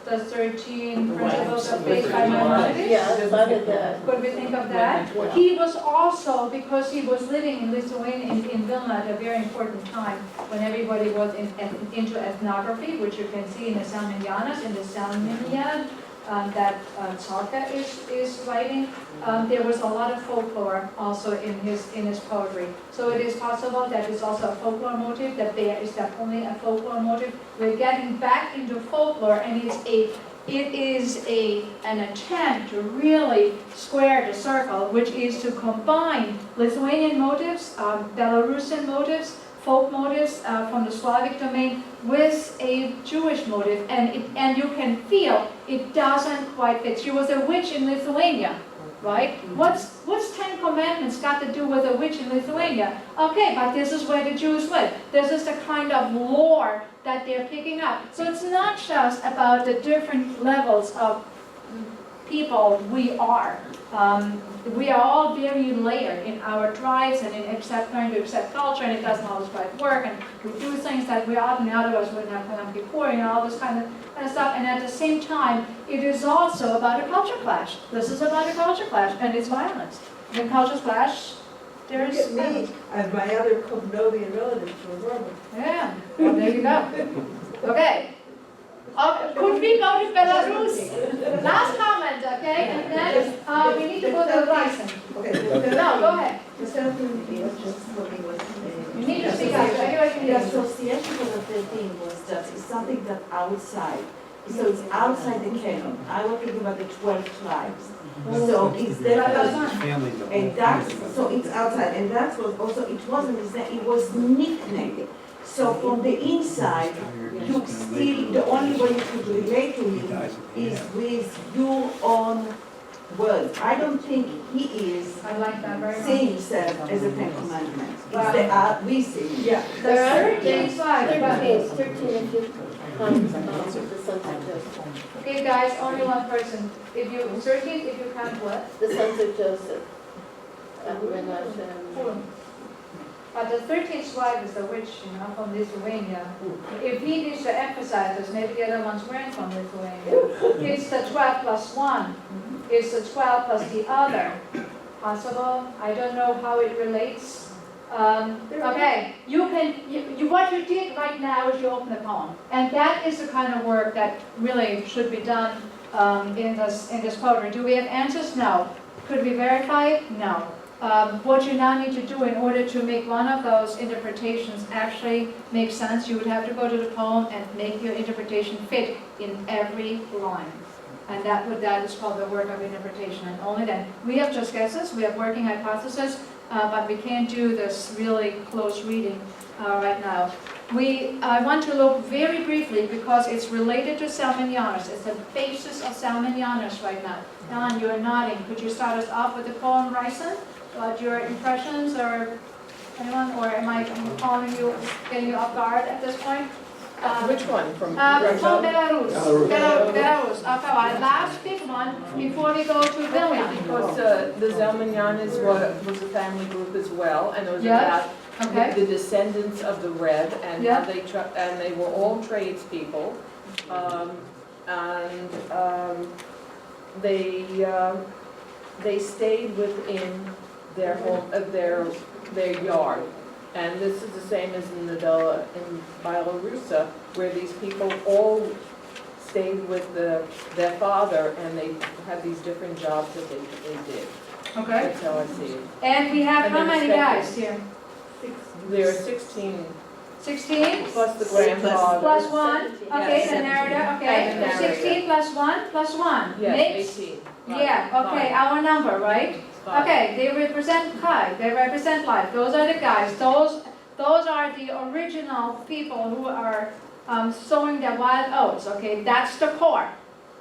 The 13 principles of faith by Maimonides? Yeah, I thought of that. Could we think of that? He was also, because he was living in Lithuania, in Vilna at a very important time, when everybody was into ethnography, which you can see in the Salminianas, in the Salminia, that Tsarka is writing. There was a lot of folklore also in his poetry. So it is possible that it's also a folklore motive, that there is definitely a folklore motive. We're getting back into folklore, and it is an attempt to really square the circle, which is to combine Lithuanian motives, Belarusian motives, folk motives from the Slavic domain with a Jewish motive, and you can feel it doesn't quite fit. She was a witch in Lithuania, right? What's Ten Commandments got to do with a witch in Lithuania? Okay, but this is where the Jews live. This is the kind of lore that they're picking up. So it's not just about the different levels of people we are. We are all very layered in our drives and in trying to accept culture, and it doesn't always quite work, and we do things that we often otherwise wouldn't have done before, all this kind of stuff. And at the same time, it is also about a culture clash. This is about a culture clash, and it's violence. When cultures clash, there's Look at me and my other Kovnovian relatives were horrible. Yeah, well, there you go. Okay. Could we go to Belarus? Last comment, okay? And then we need to go to Ryzen. Okay. No, go ahead. The 13 was just what he was. You need to speak up. Everybody can The hear you. association with the 13 was just something that outside. So it's outside the canon. I was thinking about the 12 tribes. So it's definitely, Family don't. and that's, so it's outside, and that was also, it wasn't his name, it was nicknamed. So from the inside, you still, the only way you could relate to him is with your own words. I don't think he is I like that very seeing much. himself as a Ten Commandments. It's Wow. the we see. Yeah. There are 13 slides, but- 13 if you count the sons of Joseph. Okay, guys, only one person. If you 13, if you count what? The sons of Joseph. Menashe. But the 13th wife is the witch, from Lithuania. If he needs to emphasize this, maybe the other ones weren't from Lithuania. It's the 12 plus 1. It's the 12 plus the other. possible. I don't know how it relates. Okay, what you did right now is you open the poem. And that is the kind of work that really should be done in this poetry. Do we have answers? No. Could we verify it? No. What you now need to do in order to make one of those interpretations actually make sense, you would have to go to the poem and make your interpretation fit in every line. And that is called the work of interpretation, and only then. We have just guesses, we have working hypotheses, but we can't do this really close reading right now. I want to look very briefly, because it's related to Salminianus. It's the basis of Salminianus right now. Ellen, you're nodding. Could you start us off with the poem Ryson? About your impressions, or anyone, or am I calling you, getting you off guard at this point? Which one? From From Belarus. Belarus. Okay, our last big one before we go to Vilnius. Because the Zelmanyanas was a family group as well, and it was Yes. about Okay. the descendants of the Red, and Yeah. how they were all tradespeople, and they stayed within their home, their yard. And this is the same as in Belarus, where these people all stayed with their father, and they had these different jobs that they did. Okay. That's how I see it. And we have And how they're many guys here? There are 16 16? plus the grandfather. Plus 1? Okay, Yes. the narrator, okay. And the narrator. 16 plus 1 plus 1. Yes, Makes? 18. Yeah, okay, Fine. our number, right? Fine. Okay, they represent Kai, they represent life. Those are the guys. Those are the original people who are sowing their wild oats. Okay, that's the core.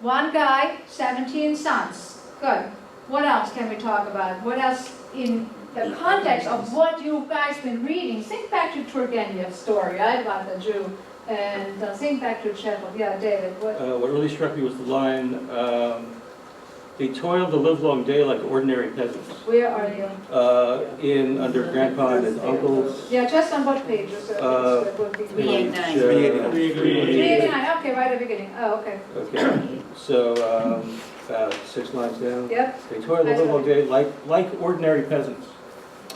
One guy, 17 sons. Good. What else can we talk about? What else in the context of what you guys been reading? Think back to Turgenev's story, right, about the Jew, and think back to Chekhov. Yeah, David. What really struck me was the line, they toiled the livelong day like ordinary peasants. Where are you? Under Grandpa and his uncles. Yeah, just on what page? It would be 389. 389, okay, right at the beginning. Oh, okay. Okay, so about 6 lines down. Yep. They toiled the livelong day like ordinary peasants.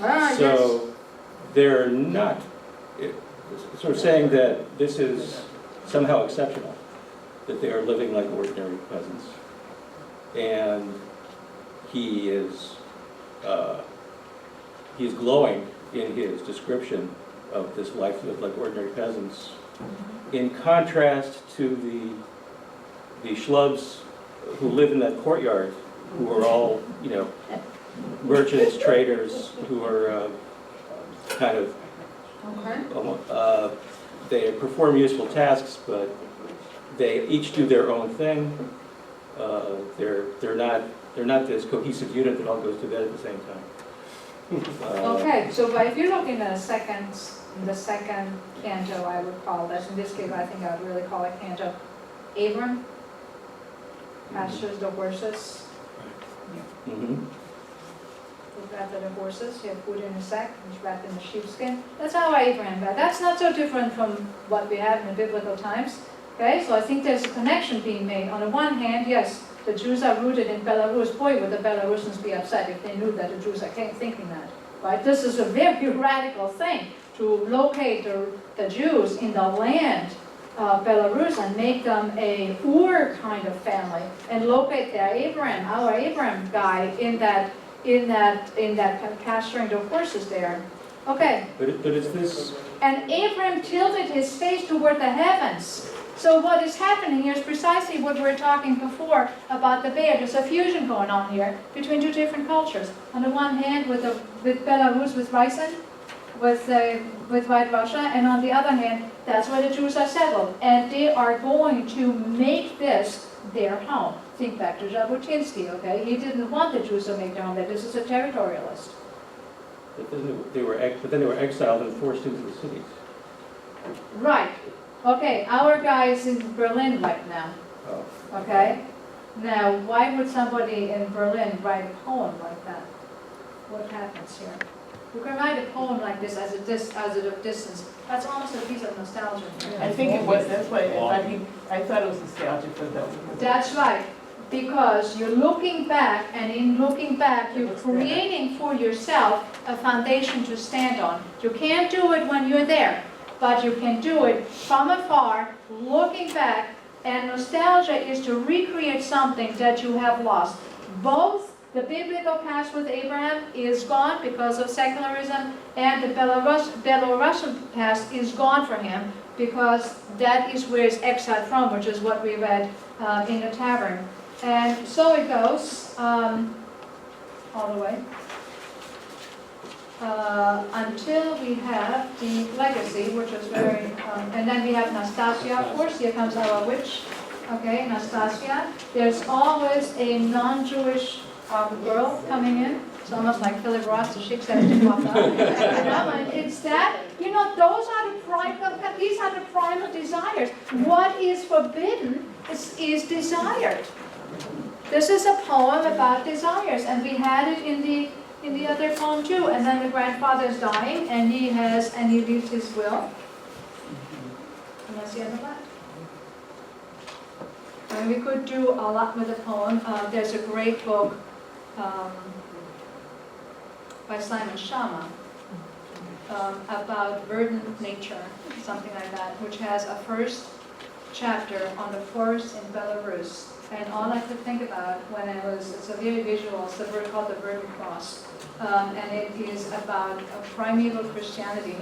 Ah, yes. So they're not, sort of saying that this is somehow exceptional, that they are living like ordinary peasants. And he is glowing in his description of this life lived like ordinary peasants, in contrast to the schlubs who live in that courtyard, who are all, merchants, traders, who are kind of, they perform useful tasks, but they each do their own thing. They're not this cohesive unit that all goes to bed at the same time. Okay, so but if you look in the second canto, I would call this, in this case, I think I would really call it canto. Abram pastures the horses. Mhm. Look after the horses, he had food in a sack, he's wrapped in a sheepskin. That's how Abraham died. That's not so different from what we have in the biblical times. Okay, so I think there's a connection being made. On the one hand, yes, the Jews are rooted in Belarus. Boy, would the Belarusians be upset if they knew that the Jews are thinking that, right? This is a very radical thing, to locate the Jews in the land of Belarus and make them a Ur kind of family, and locate their Abraham, our Abraham guy, in that pasturing the horses there. Okay. But it's this. And Abraham tilted his face toward the heavens. So what is happening here is precisely what we were talking before about the bear. There's a fusion going on here between two different cultures. On the one hand, with Belarus, with Ryazan, with White Russia, and on the other hand, that's where the Jews are settled. And they are going to make this their home. Think back to Jabotinsky, okay? He didn't want the Jews to make their home there. This is a territorialist. But then they were exiled and forced into the cities. Right. Okay, our guy is in Berlin right now. Oh. Okay? Now, why would somebody in Berlin write a poem like that? What happens here? You can write a poem like this as a distance. That's almost a piece of nostalgia. I think it was, that's why, I thought it was nostalgic for them. That's right. because you're looking back, and in looking back, you're creating for yourself a foundation to stand on. You can't do it when you're there, but you can do it from afar, looking back, and nostalgia is to recreate something that you have lost. Both the biblical past with Abraham is gone because of secularism, and the Belarusian past is gone for him because that is where he's exiled from, which is what we read in the tavern. And so it goes all the way until we have the legacy, which is very, and then we have Nastasia, of course. Here comes our witch. Okay, Nastasia. There's always a non-Jewish girl coming in. It's almost like Philip Ross, the chic says to walk up. And it's that, those are the primal, these are the primal desires. What is forbidden is desired. This is a poem about desires, and we had it in the other poem too. And then the grandfather is dying, and he leaves his will. And that's the end of that. And we could do a lot with the poem. There's a great book by Simon Schama about verdant nature, something like that, which has a first chapter on the forest in Belarus. And all I could think about when it's a very visual, it's the word called the Verdant Cross. And it is about a primeval Christianity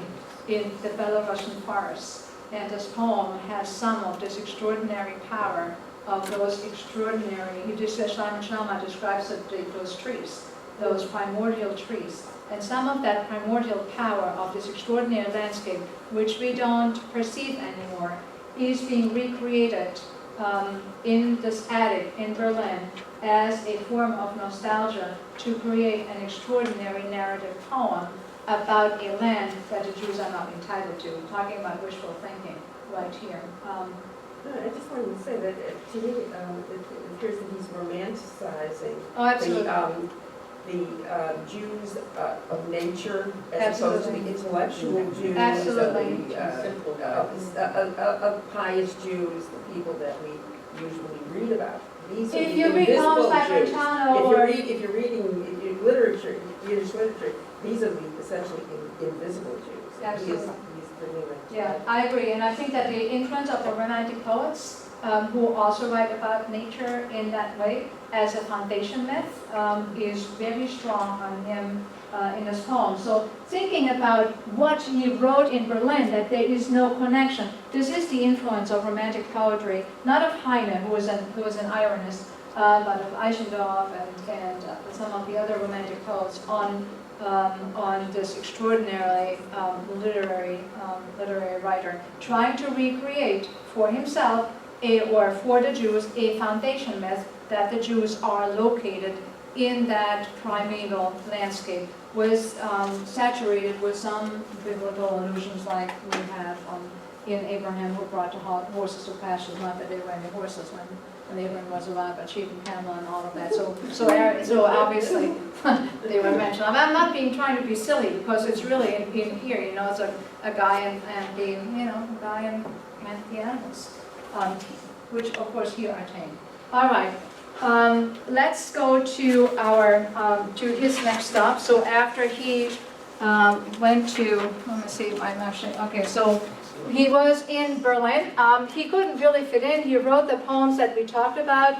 in the Belarusian forests. And this poem has some of this extraordinary power of those extraordinary, Simon Schama describes those trees, those primordial trees. And some of that primordial power of this extraordinary landscape, which we don't perceive anymore, is being recreated in this attic in Berlin as a form of nostalgia to create an extraordinary narrative poem about a land that the Jews are not entitled to. I'm talking about wishful thinking right here. I just wanted to say that to me, it appears that he's romanticizing the Jews of nature as opposed to the intellectual Jews, Absolutely. of pious Jews, the people that we usually read about. These are If the you read poems invisible like Jews. Montano If you're reading literature, Yiddish literature, these are the essentially invisible Jews. Absolutely. He's bringing them. Yeah, I agree, and I think that the influence of the Romantic poets, who also write about nature in that way as a foundation myth, is very strong on him in this poem. So thinking about what he wrote in Berlin, that there is no connection. This is the influence of Romantic poetry, not of Heine, who was an ironist, but of Eichendorff and some of the other Romantic poets on this extraordinarily literary writer, trying to recreate for himself or for the Jews a foundation myth that the Jews are located in that primeval landscape, was saturated with some biblical allusions like we have in Abraham, who brought the horses to pastures, not that they were any horses when Abraham was alive, but sheep and camel and all of that. So obviously they were mentioned. I'm not trying to be silly, because it's really in here, it's a guy and the animals, which of course here are tame. All right. Let's go to his next stop. So after he went to, let me see if I'm actually, okay, so he was in Berlin. He couldn't really fit in. He wrote the poems that we talked about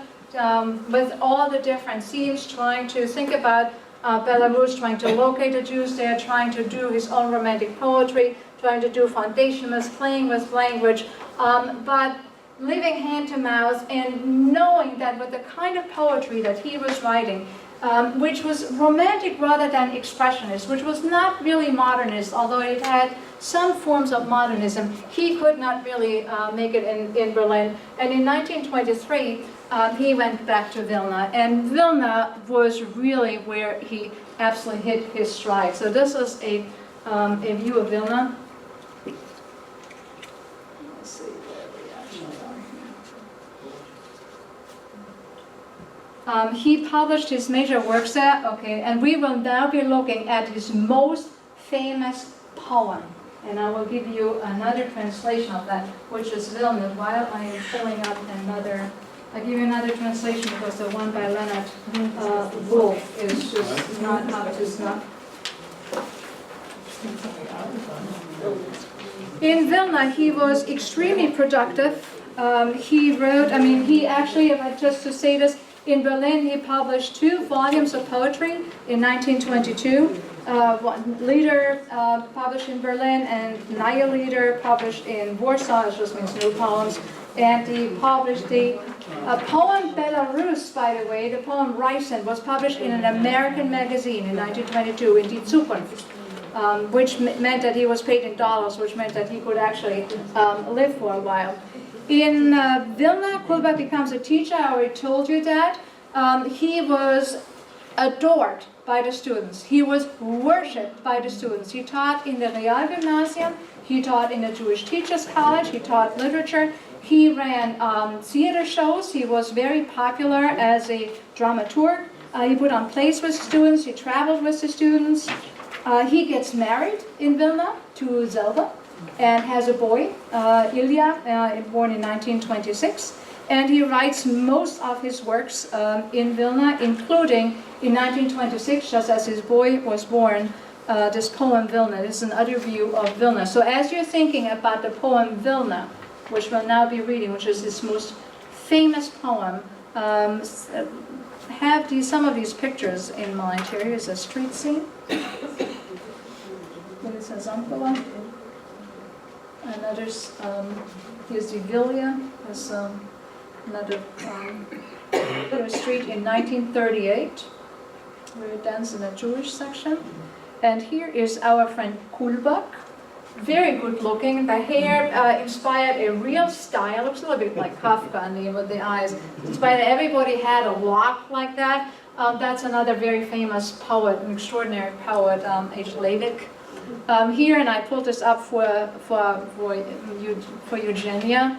with all the different themes, trying to think about Belarus, trying to locate the Jews there, trying to do his own Romantic poetry, trying to do foundationalists, playing with language, but living hand to mouth and knowing that with the kind of poetry that he was writing, which was romantic rather than expressionist, which was not really modernist, although it had some forms of modernism, he could not really make it in Berlin. And in 1923, he went back to Vilna, and Vilna was really where he absolutely hit his stride. So this is a view of Vilna. Let's see where we actually are here. He published his major works there, okay, and we will now be looking at his most famous poem. And I will give you another translation of that, which is Vilna, while I am pulling up another I give you another translation because the one by Leonard Wolf is just not up to snuff. In Vilna, he was extremely productive. He wrote, he actually, just to say this, in Berlin he published 2 volumes of poetry in 1922. One Lieder published in Berlin and Neue Lieder published in Warsaw, it just means new poems. And he published the poem Belarus, by the way, the poem Reisen, was published in an American magazine in 1922, in Die Zukunft. Which meant that he was paid in dollars, which meant that he could actually live for a while. In Vilna, Kulbak becomes a teacher. I already told you that. He was adored by the students. He was worshipped by the students. He taught in the Realgymnasium. He taught in the Jewish Teachers College. He taught literature. He ran theater shows. He was very popular as a dramaturg. He put on plays with students. He traveled with the students. He gets married in Vilna to Zelda and has a boy, Ilya, born in 1926. And he writes most of his works in Vilna, including in 1926, just as his boy was born, this poem Vilna. This is another view of Vilna. So as you're thinking about the poem Vilna, which we'll now be reading, which is his most famous poem, have some of these pictures in mind. Here is a street scene. Here's a Zamkova. Another's, here's the Vilja. There's another street in 1938, where it ends in a Jewish section. And here is our friend Kulbak. Very good looking. The hair inspired a real style. Looks a little bit like Kafka with the eyes. Inspired everybody had a lock like that. That's another very famous poet, an extraordinary poet, H. Leivik. Here, and I pulled this up for Eugenia.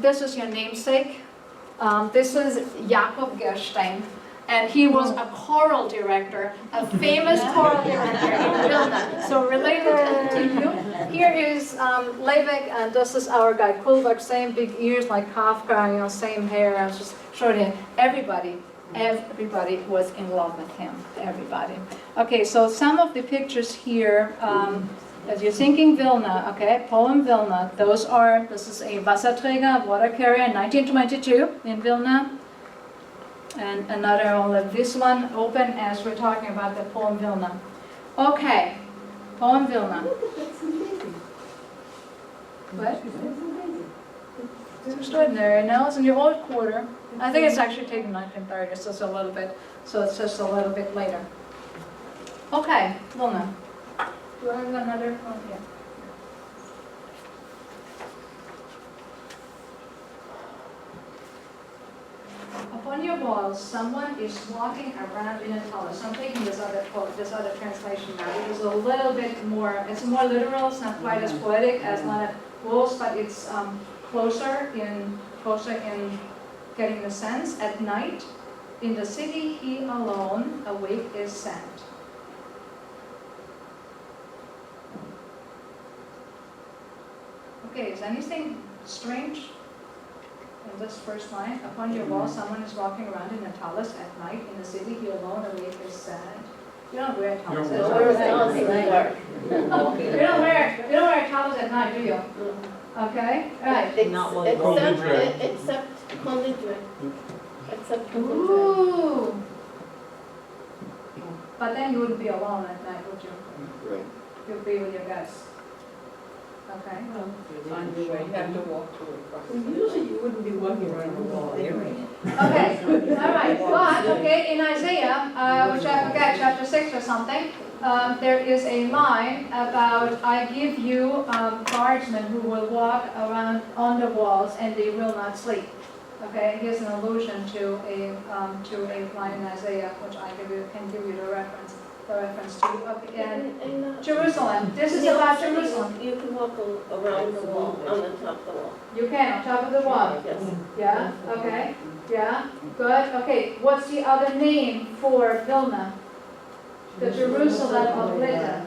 This is your namesake. This is Jakob Gerstein. And he was a choral director, a famous choral director in Vilna. So related to you. Here is Leivik, and this is our guy Kulbak, same big ears like Kafka, same hair, just short hair. Everybody was in love with him, everybody. Okay, so some of the pictures here, as you're thinking Vilna, okay, poem Vilna, this is a Wasserträger, water carrier, 1922 in Vilna. And another, this one open as we're talking about the poem Vilna. Okay, poem Vilna. What? It's extraordinary. Now it's in the old quarter. I think it's actually taken 1930, it's just a little bit, so it's just a little bit later. Okay, Vilna. Do I have another one? Yeah. Upon your walls, someone is walking around in a talus. I'm taking this other quote, this other translation now. It is a little bit more, it's more literal, it's not quite as poetic as Leonard Wolf's, but it's closer in getting the sense. At night, in the city, he alone awake is sad. Okay, is anything strange in this first line? Upon your wall, someone is walking around in a talus at night. In the city, he alone awake is sad. You don't wear talus at night. You don't wear talus at night, do you? Okay, right. Except Konidre. Except Konidre. Ooh. But then you wouldn't be alone at night, would you? Right. You'd be with your guys. Okay. On your way, you have to walk through it. Usually you wouldn't be walking around the wall anyway. Okay, all right, but, okay, in Isaiah, which I forget, chapter 6 or something, there is a line about, I give you guardsmen who will walk around on the walls and they will not sleep. Okay, here's an allusion to a line in Isaiah, which I can give you the reference to. Okay, and Jerusalem, this is about Jerusalem. You can walk around the wall, on the top of the wall. You can, on top of the wall. Yes. Yeah, okay, yeah, good. Okay, what's the other name for Vilna? The Jerusalem of Lita.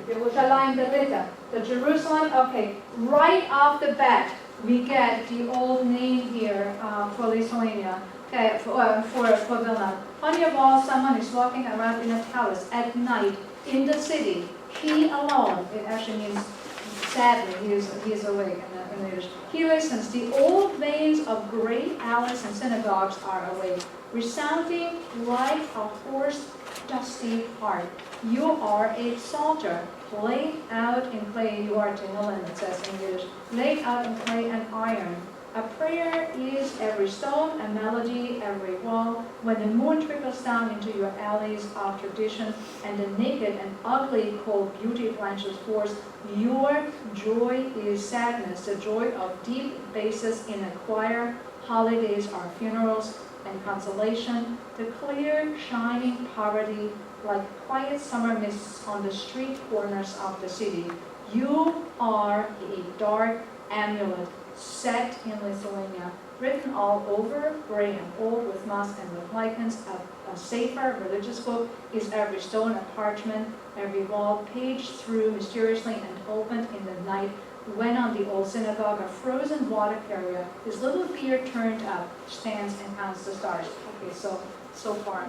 Yerushalayim de Lita. The Jerusalem, okay, right off the bat, we get the old name here for Lithuania, okay, for Vilna. On your wall, someone is walking around in a talus at night in the city. He alone, it actually means sadly, he is awake in Yiddish. He listens. The old veins of great alleys and synagogues are awake, resounding like a hoarse, dusty heart. You are a psalter, laid out in clay. You are tehillim, it says in Yiddish, laid out in clay and iron. A prayer is every stone, a melody every wall. When the moon trickles down into your alleys of tradition, and the naked and ugly cold beauty blanches forth, your joy is sadness, the joy of deep basses in a choir. Holidays are funerals and consolation. The clear, shining poverty, like quiet summer mists on the street corners of the city. You are a dark amulet set in Lithuania, written all over, gray and old, with moss and with lichens. A sefer, religious book, is every stone, a parchment, every wall, paged through mysteriously and opened in the night. When on the old synagogue, a frozen water carrier, his little beard turned up, stands and counts the stars. Okay, so far.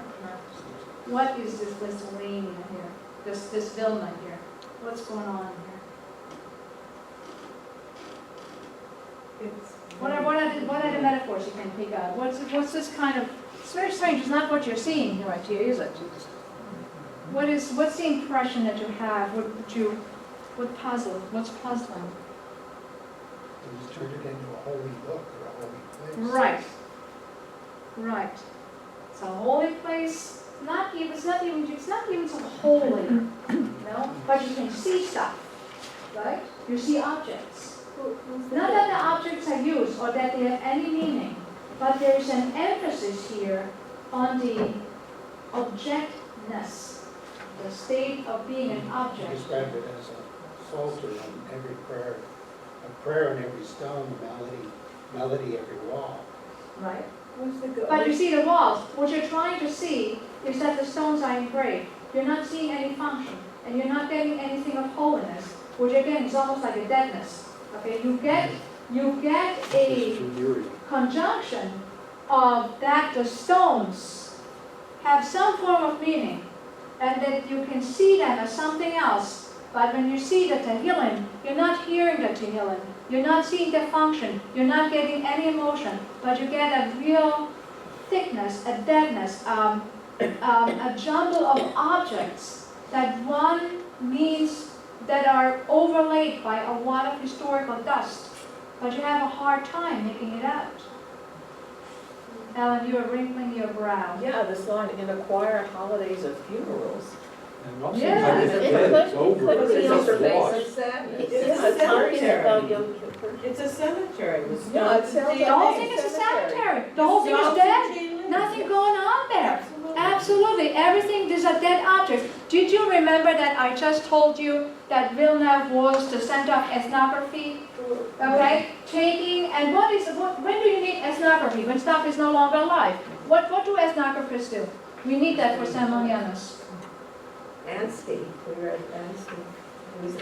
What is this Lithuania here? This Vilna here? What's going on here? What are the metaphors you can pick out? What's this kind of? It's very strange. It's not what you're seeing right here, is it? What's the impression that you have? What's puzzling? He's turned it into a holy book or a holy place. Right. It's a holy place. It's not even so holy, no. But you can see stuff, right? You see objects. Not that the objects are used or that they have any meaning, but there is an emphasis here on the objectness, the state of being an He object. described it as a psalter on every prayer, a prayer on every stone, a melody every wall. Right. What's the go? But you see the walls. What you're trying to see is that the stones are engraved. You're not seeing any function, and you're not getting anything of holiness, which again is almost like a deadness. Okay, you get a conjunction of that the stones have some form of meaning, and that you can see them as something else. But when you see the tehillim, you're not hearing the tehillim. You're not seeing the function. You're not getting any emotion. But you get a real thickness, a deadness, a jumble of objects that one means that are overlaid by a lot of historical dust. But you have a hard time making it out. Ellen, you are wrinkling your brow. Yeah, this line, in a choir, holidays or funerals. And also, Yeah, by the it dead, could- it's over. it could be It's also washed. It's sadness. It's It's a talking cemetery. about Yom Kippur. It's a cemetery. with Yeah, it stones sounds and The whole DNA. thing is a cemetery. The whole thing is Stones dead. and DNA. Nothing going on there. Absolutely. Absolutely. Everything is a dead object. Did you remember that I just told you that Vilna was the center of ethnography? Okay? And when do you need ethnography? When stuff is no longer alive. What do ethnographers do? We need that for ceremonianos. Ansky, we read Ansky. He was an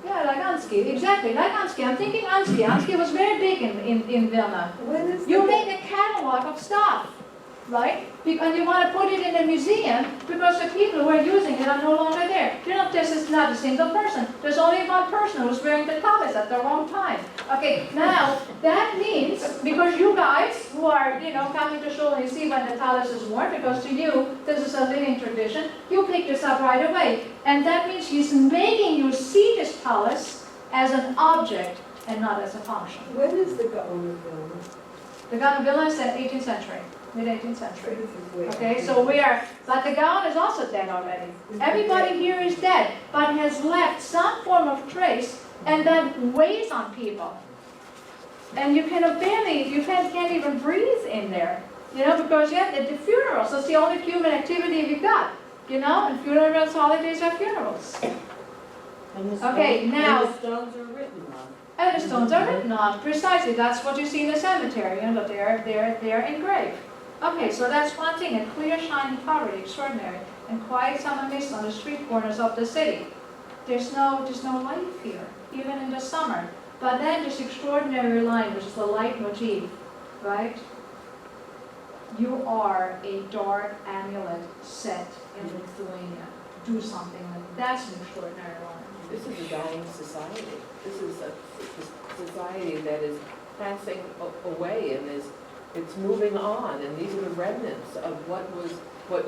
Yeah, like Ansky, exactly, like Ansky. I'm thinking Ansky. Ansky was very big in Vilna. When is You the- make a catalog of stuff, right? And you want to put it in a museum because the people who are using it are no longer there. You know, this is not a single person. There's only one person who's wearing the talis at the wrong time. Okay, now that means, because you guys who are, coming to shul and you see when the talis is worn, because to you, this is a living tradition, you pick this up right away. And that means he's making you see this talis as an object and not as a function. When is the Gaon of Vilna? The Gaon of Vilna is the 18th century, mid-18th century. This is way Okay, after. so but the Gaon is also dead already. Everybody here is dead, but has left some form of trace, and that weighs on people. And you can't even breathe in there, because the funerals, that's the only human activity we got, and funerals, holidays are funerals. And the Okay, stones- now- And the stones are written on. And the stones are written on, precisely, that's what you see in the cemetery, that they're engraved. Okay, so that's one thing, a clear, shining poverty, extraordinary, and quiet summer mist on the street corners of the city. There's no life here, even in the summer. But then this extraordinary line, which is a leitmotif, right? You are a dark amulet set in Lithuania. Do something like that's an extraordinary line. This is a dying society. This is a society that is passing away and it's moving on, and these are the remnants of what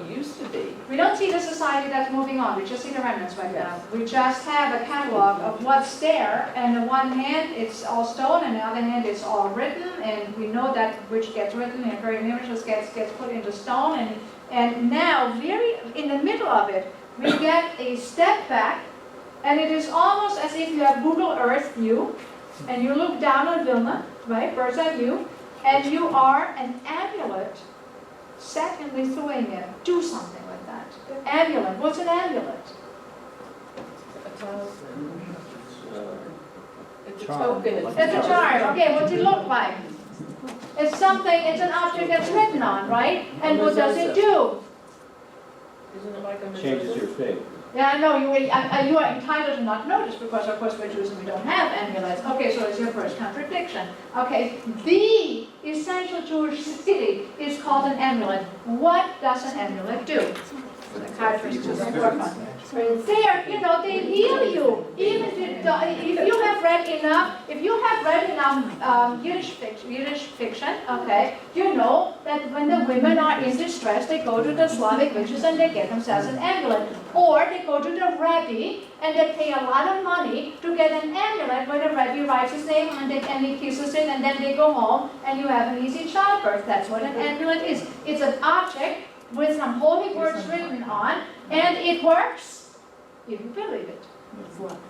used to be. We don't see the society that's moving on, we just see the remnants right now. Yes. We just have a catalog of what's there, and on one hand it's all stone, and on the other hand it's all written, and we know that which gets written and very images gets put into stone, and now, very in the middle of it, we get a step back, and it is almost as if you have Google Earth view, and you look down on Vilna, right, bird's eye view, and you are an amulet set in Lithuania. Do something with that. Amulet. What's an amulet? A talisman. It's a charm. token. It's a charm. Okay, what's it look like? It's something, it's an object that's written on, right? And what does it do? Isn't it like a Changes your fate. Yeah, I know, you are entitled to not notice because of course we're Jews and we don't have amulets. Okay, so it's your first contradiction. Okay, the essential Jewish city is called an amulet. What does an amulet do? The psychiatrist is work on. There, you know, they heal you. Even if you have read enough, Yiddish fiction, okay, you know that when the women are in distress, they go to the Slavic witches and they get themselves an amulet. Or they go to the Rebbe and they pay a lot of money to get an amulet where the Rebbe writes his name and he kisses it, and then they go home and you have an easy childbirth. That's what an amulet is. It's an object with some holy words written on, and it works if you believe it.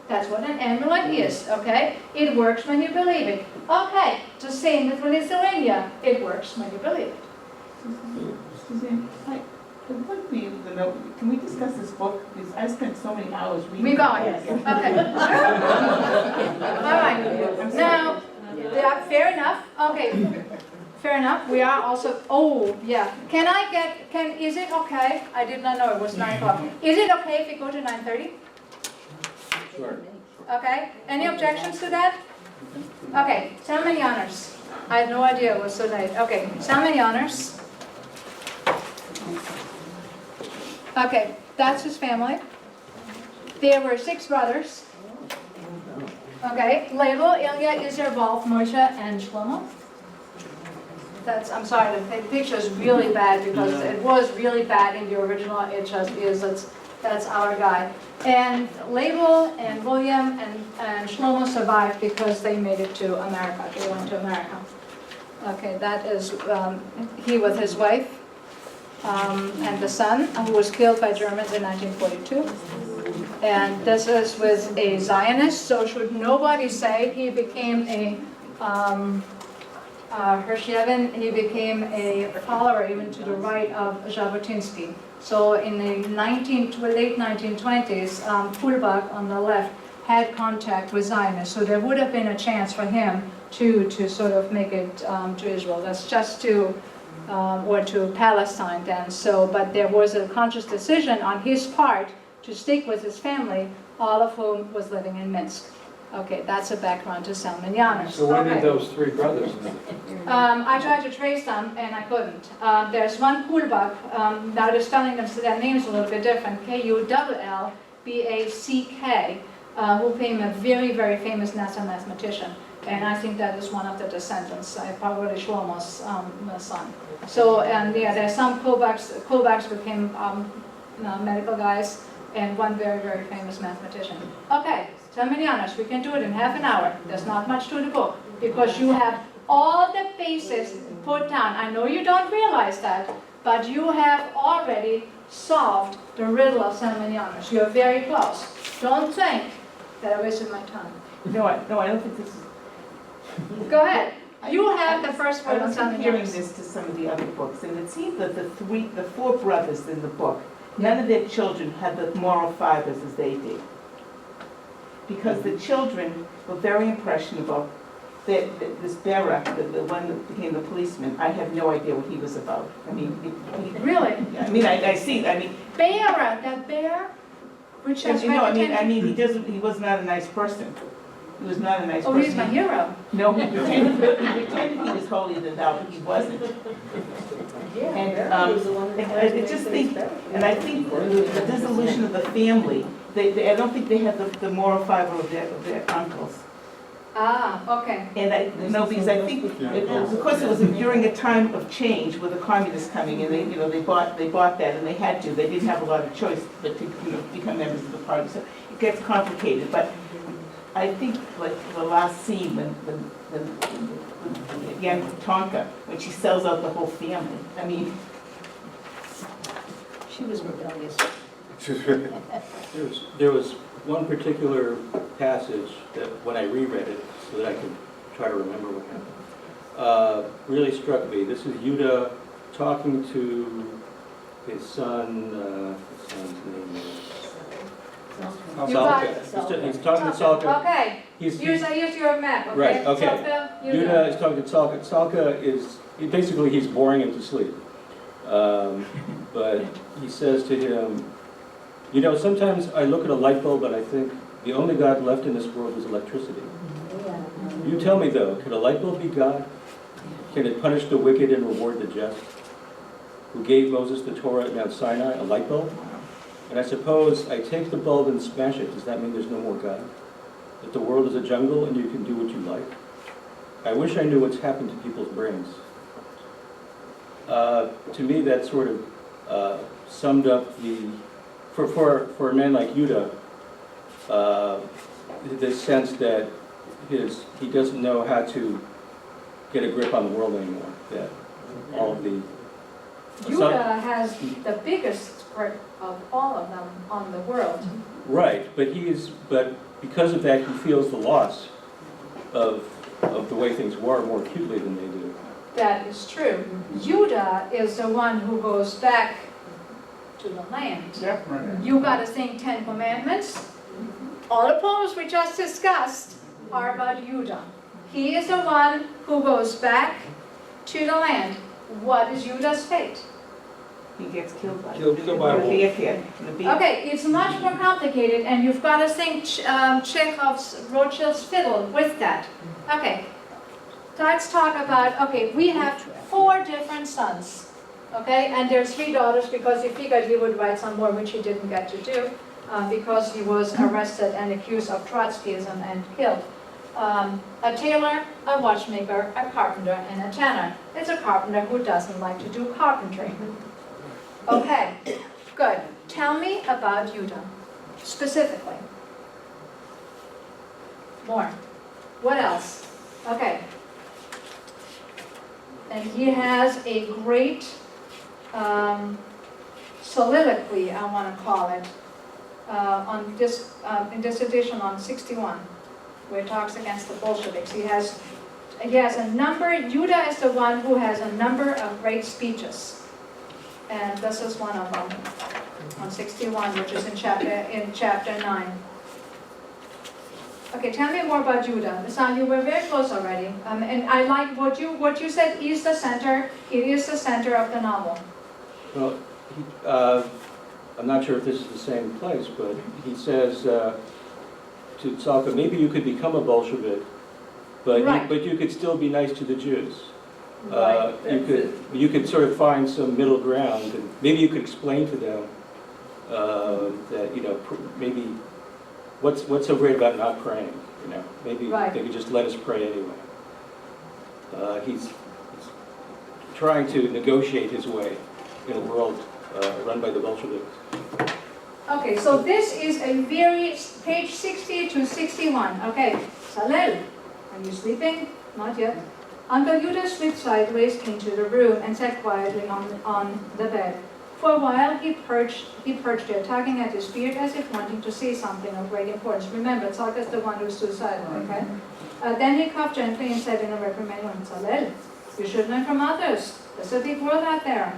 That's what an amulet is, okay? It works when you believe it. Okay, the same with Lithuania. It works when you believe it. Suzanne, I'd like to be able to know, can we discuss this book? Because I spent so many hours reading. We got it. it. Okay. All right. Now, yeah, fair enough. Okay. Fair enough. We are also, oh, yeah. Is it okay? I did not know it was 9 o'clock. Is it okay if we go to 9:30? Sure. Okay. Any objections to that? Okay. So many honors. I had no idea it was so late. Okay. So many honors. Okay. That's his family. There were 6 brothers. Okay. Label, Ilya, Isser, Wolf, Moshe, and Shlomo. I'm sorry, the picture is really bad because it was really bad in the original. It just is. That's our guy. And Label and William and Shlomo survived because they made it to America. They went to America. Okay, that is he with his wife and the son who was killed by Germans in 1942. And this is with a Zionist. So should nobody say he became a Hershevin, he became a follower even to the right of Jabotinsky. So in the late 1920s, Kulbach on the left had contact with Zionists. So there would have been a chance for him to sort of make it to Israel. That's just to, or to Palestine then. So, but there was a conscious decision on his part to stick with his family, all of whom was living in Minsk. Okay, that's a background to Salman Yanos. So when did those 3 brothers meet? I tried to trace them and I couldn't. There's one Kulbach, now they're spelling them, so their names a little bit different, Kullback, who became a very, very famous NASA mathematician. And I think that is one of the descendants, probably Shlomo's son. So, and yeah, there's some Kulbachs became medical guys, and one very, very famous mathematician. Okay. So many honors, we can do it in half an hour. There's not much to the book because you have all the bases put down. I know you don't realize that, but you have already solved the riddle of Salmonianus. You're very close. Don't think that I wasted my time. No, I don't think this is. Go ahead. You have the first word I on was comparing Salmonianus. this to some of the other books, and it seems that the 4 brothers in the book, none of their children had the moral fibers as they did. Because the children were very impressionable. This Bera, the one that became the policeman, I have no idea what he was about. I mean, Really? I mean, I see. I mean, Bera, that bear, which has he was not a nice person. He was not a nice Oh, person. he's my hero. No, he pretended he was holier than thou, but he wasn't. And, I just think, and I think the dissolution of the family, I don't think they had the moral fiber of their uncles. Ah, okay. And because I think, of course, it was during a time of change with the communists coming in, they bought that, and they had to. They didn't have a lot of choice but to, become members of the party. So it gets complicated. But I think, like the last scene when again Tonka, when she sells out the whole family. I mean, She was rebellious. There was one particular passage that, when I reread it, so that I could try to remember what happened, really struck me. This is Yuda talking to his son, his son's name is You got Salka. He's talking to Salka. Okay, He's, use your map, okay? Right, okay. Salka, Yuda is talking to Salka. Salka is, basically he's boring him to sleep. But he says to him, you know, sometimes I look at a light bulb and I think the only God left in this world is electricity. You tell me though, can a light bulb be God? Can it punish the wicked and reward the just? Who gave Moses the Torah at Mount Sinai, a light bulb? And I suppose I take the bulb and smash it. Does that mean there's no more God? That the world is a jungle and you can do what you like? I wish I knew what's happened to people's brains. To me, that sort of summed up the, for a man like Yuda, the sense that he doesn't know how to get a grip on the world anymore. That all of the Yuda has the biggest grip of all of them on the world. right, but because of that, he feels the loss of the way things were more acutely than they do. That is true. Yuda is the one who goes back to the land. yep, right. You got to sing 10 Commandments. All the poems we just discussed are about Yuda. He is the one who goes back to the land. What is Yuda's fate? He gets killed by Killed by a wolf. Okay, it's much more complicated, and you've got to sing Chekhov's Rothschild's fiddle with that. Okay, let's talk about, okay, we have 4 different sons, okay, and there's 3 daughters because he figured he would write some more, which he didn't get to do, because he was arrested and accused of Trotskyism and killed. A tailor, a watchmaker, a carpenter, and a tanner. It's a carpenter who doesn't like to do carpentry. Okay, good. Tell me about Yuda, specifically. More. What else? Okay. And he has a great soliloquy, I want to call it, on this in this edition on 61, where he talks against the Bolsheviks. He has a number. Yuda is the one who has a number of great speeches. And this is one of them, on 61, which is in chapter 9. Okay, tell me more about Yuda. Son, you were very close already. And I like what you said is the center. It is the center of the novel. Well, I'm not sure if this is the same place, but he says to Salka, maybe you could become a Bolshevik, but Right. but you could still be nice to the Jews. Right. You could sort of find some middle ground, and maybe you could explain to them that maybe what's so great about not praying. Maybe Right. they could just let us pray anyway. He's trying to negotiate his way in a world run by the Bolsheviks. Okay, so this is a page 60 to 61. Okay, Salel, are you sleeping? Not yet. Uncle Yuda slipped sideways into the room and sat quietly on the bed. For a while he perched there, tugging at his beard as if wanting to say something of great importance. Remember, Salka is the one who's suicidal, okay? Then he coughed gently and said in a reprimanding tone, Salel, you should learn from others. There's a big world out there.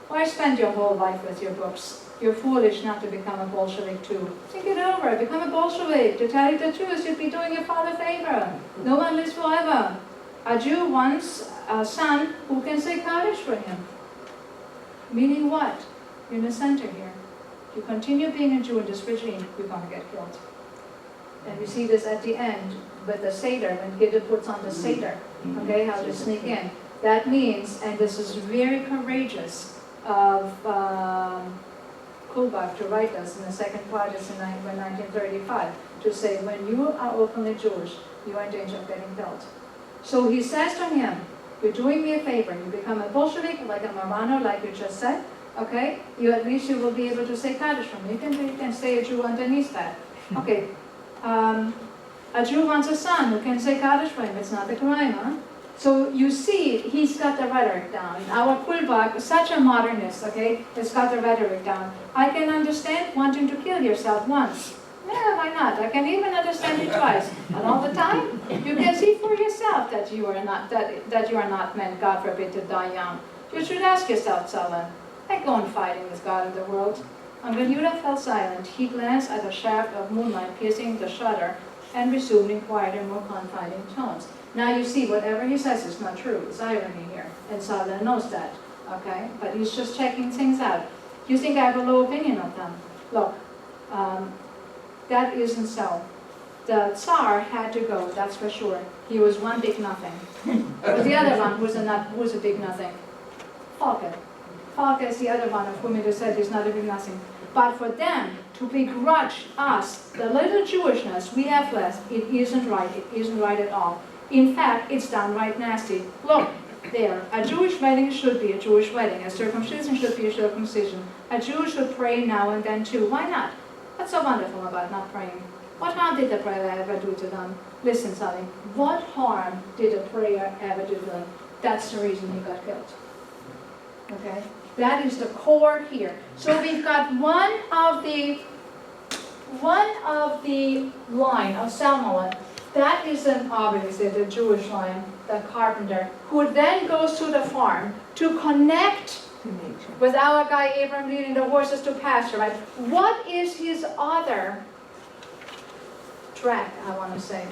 Why spend your whole life with your books? You're foolish not to become a Bolshevik too. Think it over, become a Bolshevik. To tell you the truth, you'd be doing your father a favor. No one lives forever. A Jew wants a son who can say Kaddish for him. Meaning what? You're in the center here. If you continue being a Jew in this regime, you're going to get killed. And we see this at the end with the Seder, when Gideon puts on the Seder, okay, how to sneak in. That means, and this is very courageous of Kulbach to write this, in the second part is in 1935, to say, when you are openly Jewish, you are in danger of getting killed. So he says to him, you're doing me a favor, you become a Bolshevik, like a Marano, like you just said, okay, at least you will be able to say Kaddish from me. You can say a Jew underneath that. Okay, a Jew wants a son who can say Kaddish for him, it's not a crime, huh? So you see, he's got the rhetoric down. Our Kulbach, such a modernist, okay, has got the rhetoric down. I can understand wanting to kill yourself once. Yeah, why not? I can even understand it twice. And all the time, you can see for yourself that you are not that you are not meant, God forbid, to die young. You should ask yourself, Sullivan, I go on fighting with God in the world. And when Judah fell silent, he glanced at a shaft of moonlight piercing the shutter and resumed in quieter, more confiding tones. Now you see, whatever he says is not true. It's irony here. And Sullivan knows that, okay? But he's just checking things out. You think I have a low opinion of them? Look, that isn't so. The Tsar had to go, that's for sure. He was one big nothing. But the other one was a big nothing. Falke. Falke is the other one of whom it is said he's not a big nothing. But for them to begrudge us, the little Jewishness we have left, it isn't right. It isn't right at all. In fact, it's downright nasty. Look, there. A Jewish wedding should be a Jewish wedding. A circumcision should be a circumcision. A Jew should pray now and then too. Why not? What's so wonderful about not praying? What harm did the prayer ever do to them? Listen, Sally, what harm did a prayer ever do to them? That's the reason he got killed. Okay? That is the core here. So we've got one of the line of Salmon. That is obviously the Jewish line, the carpenter, who then goes to the farm to connect with our guy Abram leading the horses to pasture, right? What is his other track, I want to say?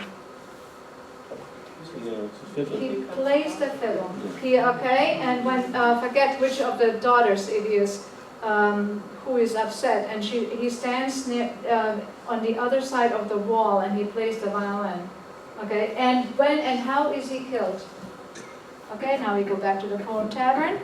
He plays the fiddle. Okay, and when, forget which of the daughters it is, who is upset, and he stands near, on the other side of the wall and he plays the violin. Okay, and how is he killed? Okay, now we go back to the Poem Tavern.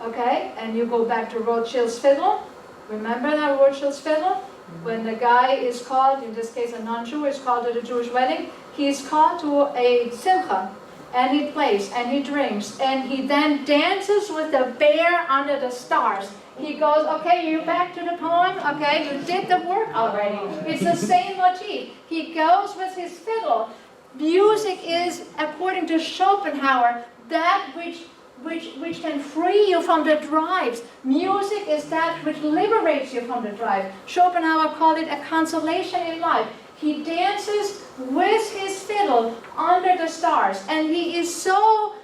Okay, and you go back to Rothschild's fiddle. Remember that Rothschild's fiddle? When the guy is called, in this case a non-Jew, is called to the Jewish wedding, he is called to a simcha, and he plays, and he drinks, and he then dances with the bear under the stars. He goes, okay, you're back to the poem, okay, you did the work already. It's the same motif. He goes with his fiddle. Music is, according to Schopenhauer, that which can free you from the drives. Music is that which liberates you from the drive. Schopenhauer called it a consolation in life. He dances with his fiddle under the stars, and he is so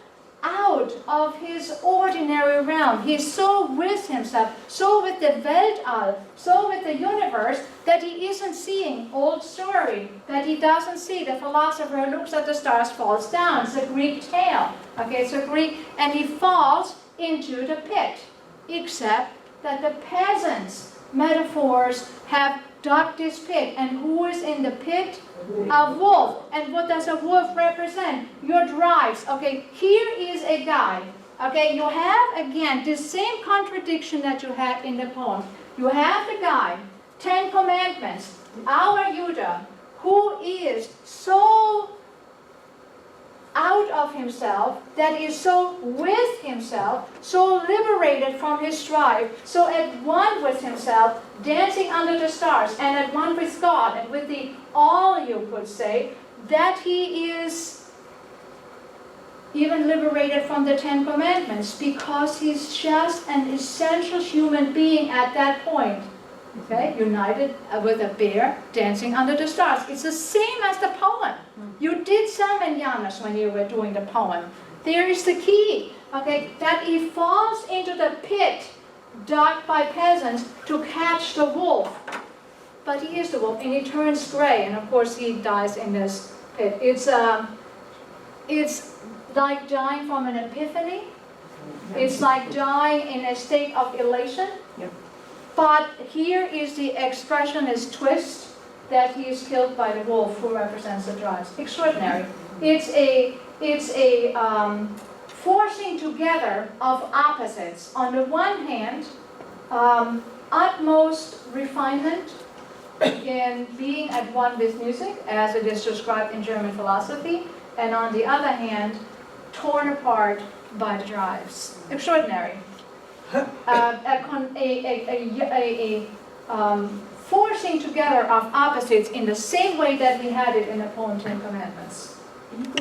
out of his ordinary realm. He's so with himself, so with the Weltall, so with the universe, that he isn't seeing old story, that he doesn't see the philosopher looks at the stars, falls down. It's a Greek tale. Okay, it's a Greek, and he falls into the pit. Except that the peasants' metaphors have dug this pit. And who is in the pit? A wolf. And what does a wolf represent? Your drives. Okay, here is a guy. Okay, you have, again, the same contradiction that you had in the poem. You have the guy, 10 Commandments, our Judah, who is so out of himself, that is so with himself, so liberated from his strife, so at one with himself, dancing under the stars, and at one with God, and with the all, you could say, that he is even liberated from the 10 Commandments, because he's just an essential human being at that point. Okay, united with a bear dancing under the stars. It's the same as the poem. You did some in Janus when you were doing the poem. There is the key, okay, that he falls into the pit dug by peasants to catch the wolf. But he is the wolf, and he turns gray, and of course he dies in this pit. It's like dying from an epiphany. It's like dying in a state of elation. But here is the expressionist twist. that he is killed by the wolf who represents the drives. Extraordinary. It's a forcing together of opposites. On the one hand, utmost refinement in being at one with music, as it is described in German philosophy, and on the other hand, torn apart by the drives. Extraordinary. Forcing together of opposites in the same way that we had it in the poem Ten Commandments.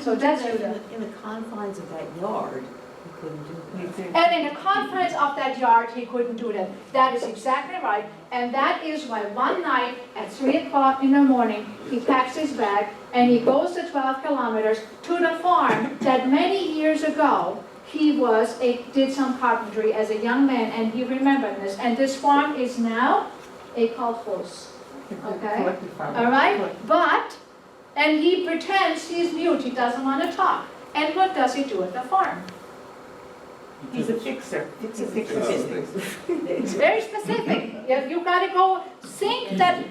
So that's Judah. In the confines of that yard, he couldn't do that. And in the confines of that yard, he couldn't do that. That is exactly right. And that is why one night at 3 o'clock in the morning, he packs his bag and he goes the 12 kilometers to the farm that many years ago he did some carpentry as a young man, and he remembered this. And this farm is now a kolkhoz. Okay? All right? And he pretends he's mute, he doesn't want to talk. And what does he do at the farm? He's a fixer. It's a fixer business. It's very specific. You gotta go think that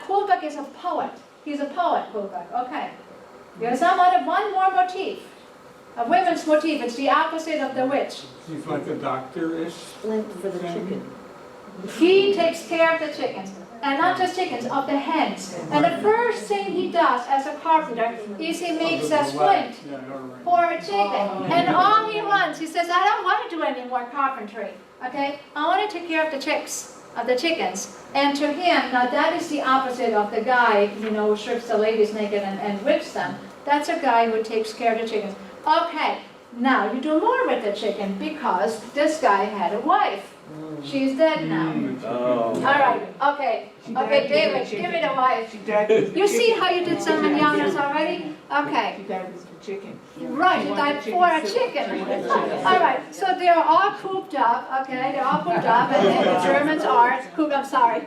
Kullback is a poet. He's a poet, Kullback. Okay. There's one more motif. A women's motif. It's the opposite of the witch. He's like a doctor-ish. Flint for the chicken. He takes care of the chickens. And not just chickens, of the hens. And the first thing he does as a carpenter is he makes a splint for a chicken. And all he wants, he says, I don't want to do any more carpentry. Okay? I want to take care of the chicks, of the chickens. And to him, now that is the opposite of the guy, who strips the ladies naked and whips them. That's a guy who takes care of the chickens. Okay, now you do more with the chicken because this guy had a wife. She's dead now. Oh. All right, okay, David, give me the wife. You see how you did some mananas already? Okay. She died with the chicken. Right, you died for a chicken. All right, so they're all cooped up, okay? They're all cooped up, and the Germans are cooped up, sorry.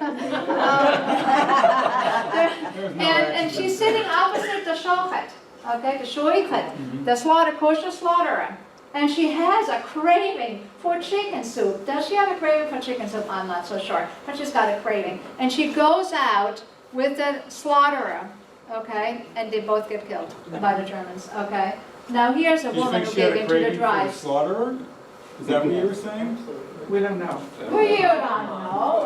And she's sitting opposite the shochet, okay, the shoichet, the kosher slaughterer. And she has a craving for chicken soup. Does she have a craving for chicken soup? I'm not so sure, but she's got a craving. And she goes out with the slaughterer, okay? And they both get killed by the Germans, okay? Now here's a woman who gave into the drive. Slaughterer? Is that what you were saying? We don't know. We don't know.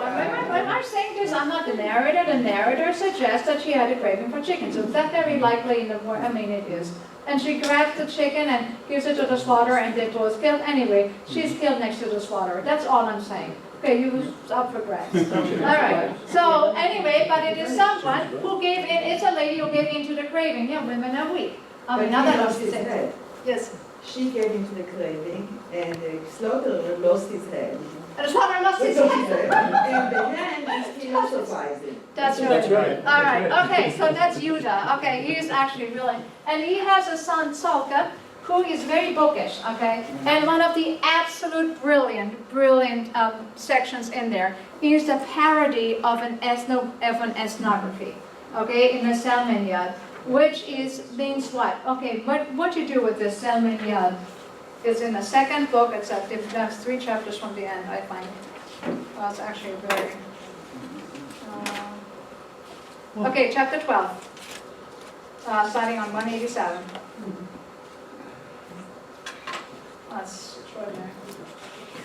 When I'm saying this, I'm not the narrator. The narrator suggests that she had a craving for chicken soup. That's very likely in the war. I mean, it is. And she grabs the chicken and gives it to the slaughterer, and they both killed. Anyway, she's killed next to the slaughterer. That's all I'm saying. Okay, you was up for grabs. All right. So anyway, but it is someone who gave in. It's a lady who gave in to the craving. Yeah, women are weak. I mean, now that lost his head. Yes. She gave into the craving, and the slaughterer lost his head. And the slaughterer lost his head. And the hand is philosophizing. That's right. That's right. All right. Okay, so that's Judah. Okay, he is actually really, and he has a son, Salka, who is very bookish. Okay, and one of the absolute brilliant sections in there is the parody of an ethnography. Okay, in the Salmon Yad, which means what? Okay, what you do with this Salmon Yad is in the second book. It's that's 3 chapters from the end, I find. Well, it's actually very. Okay, chapter 12, starting on 187. That's extraordinary.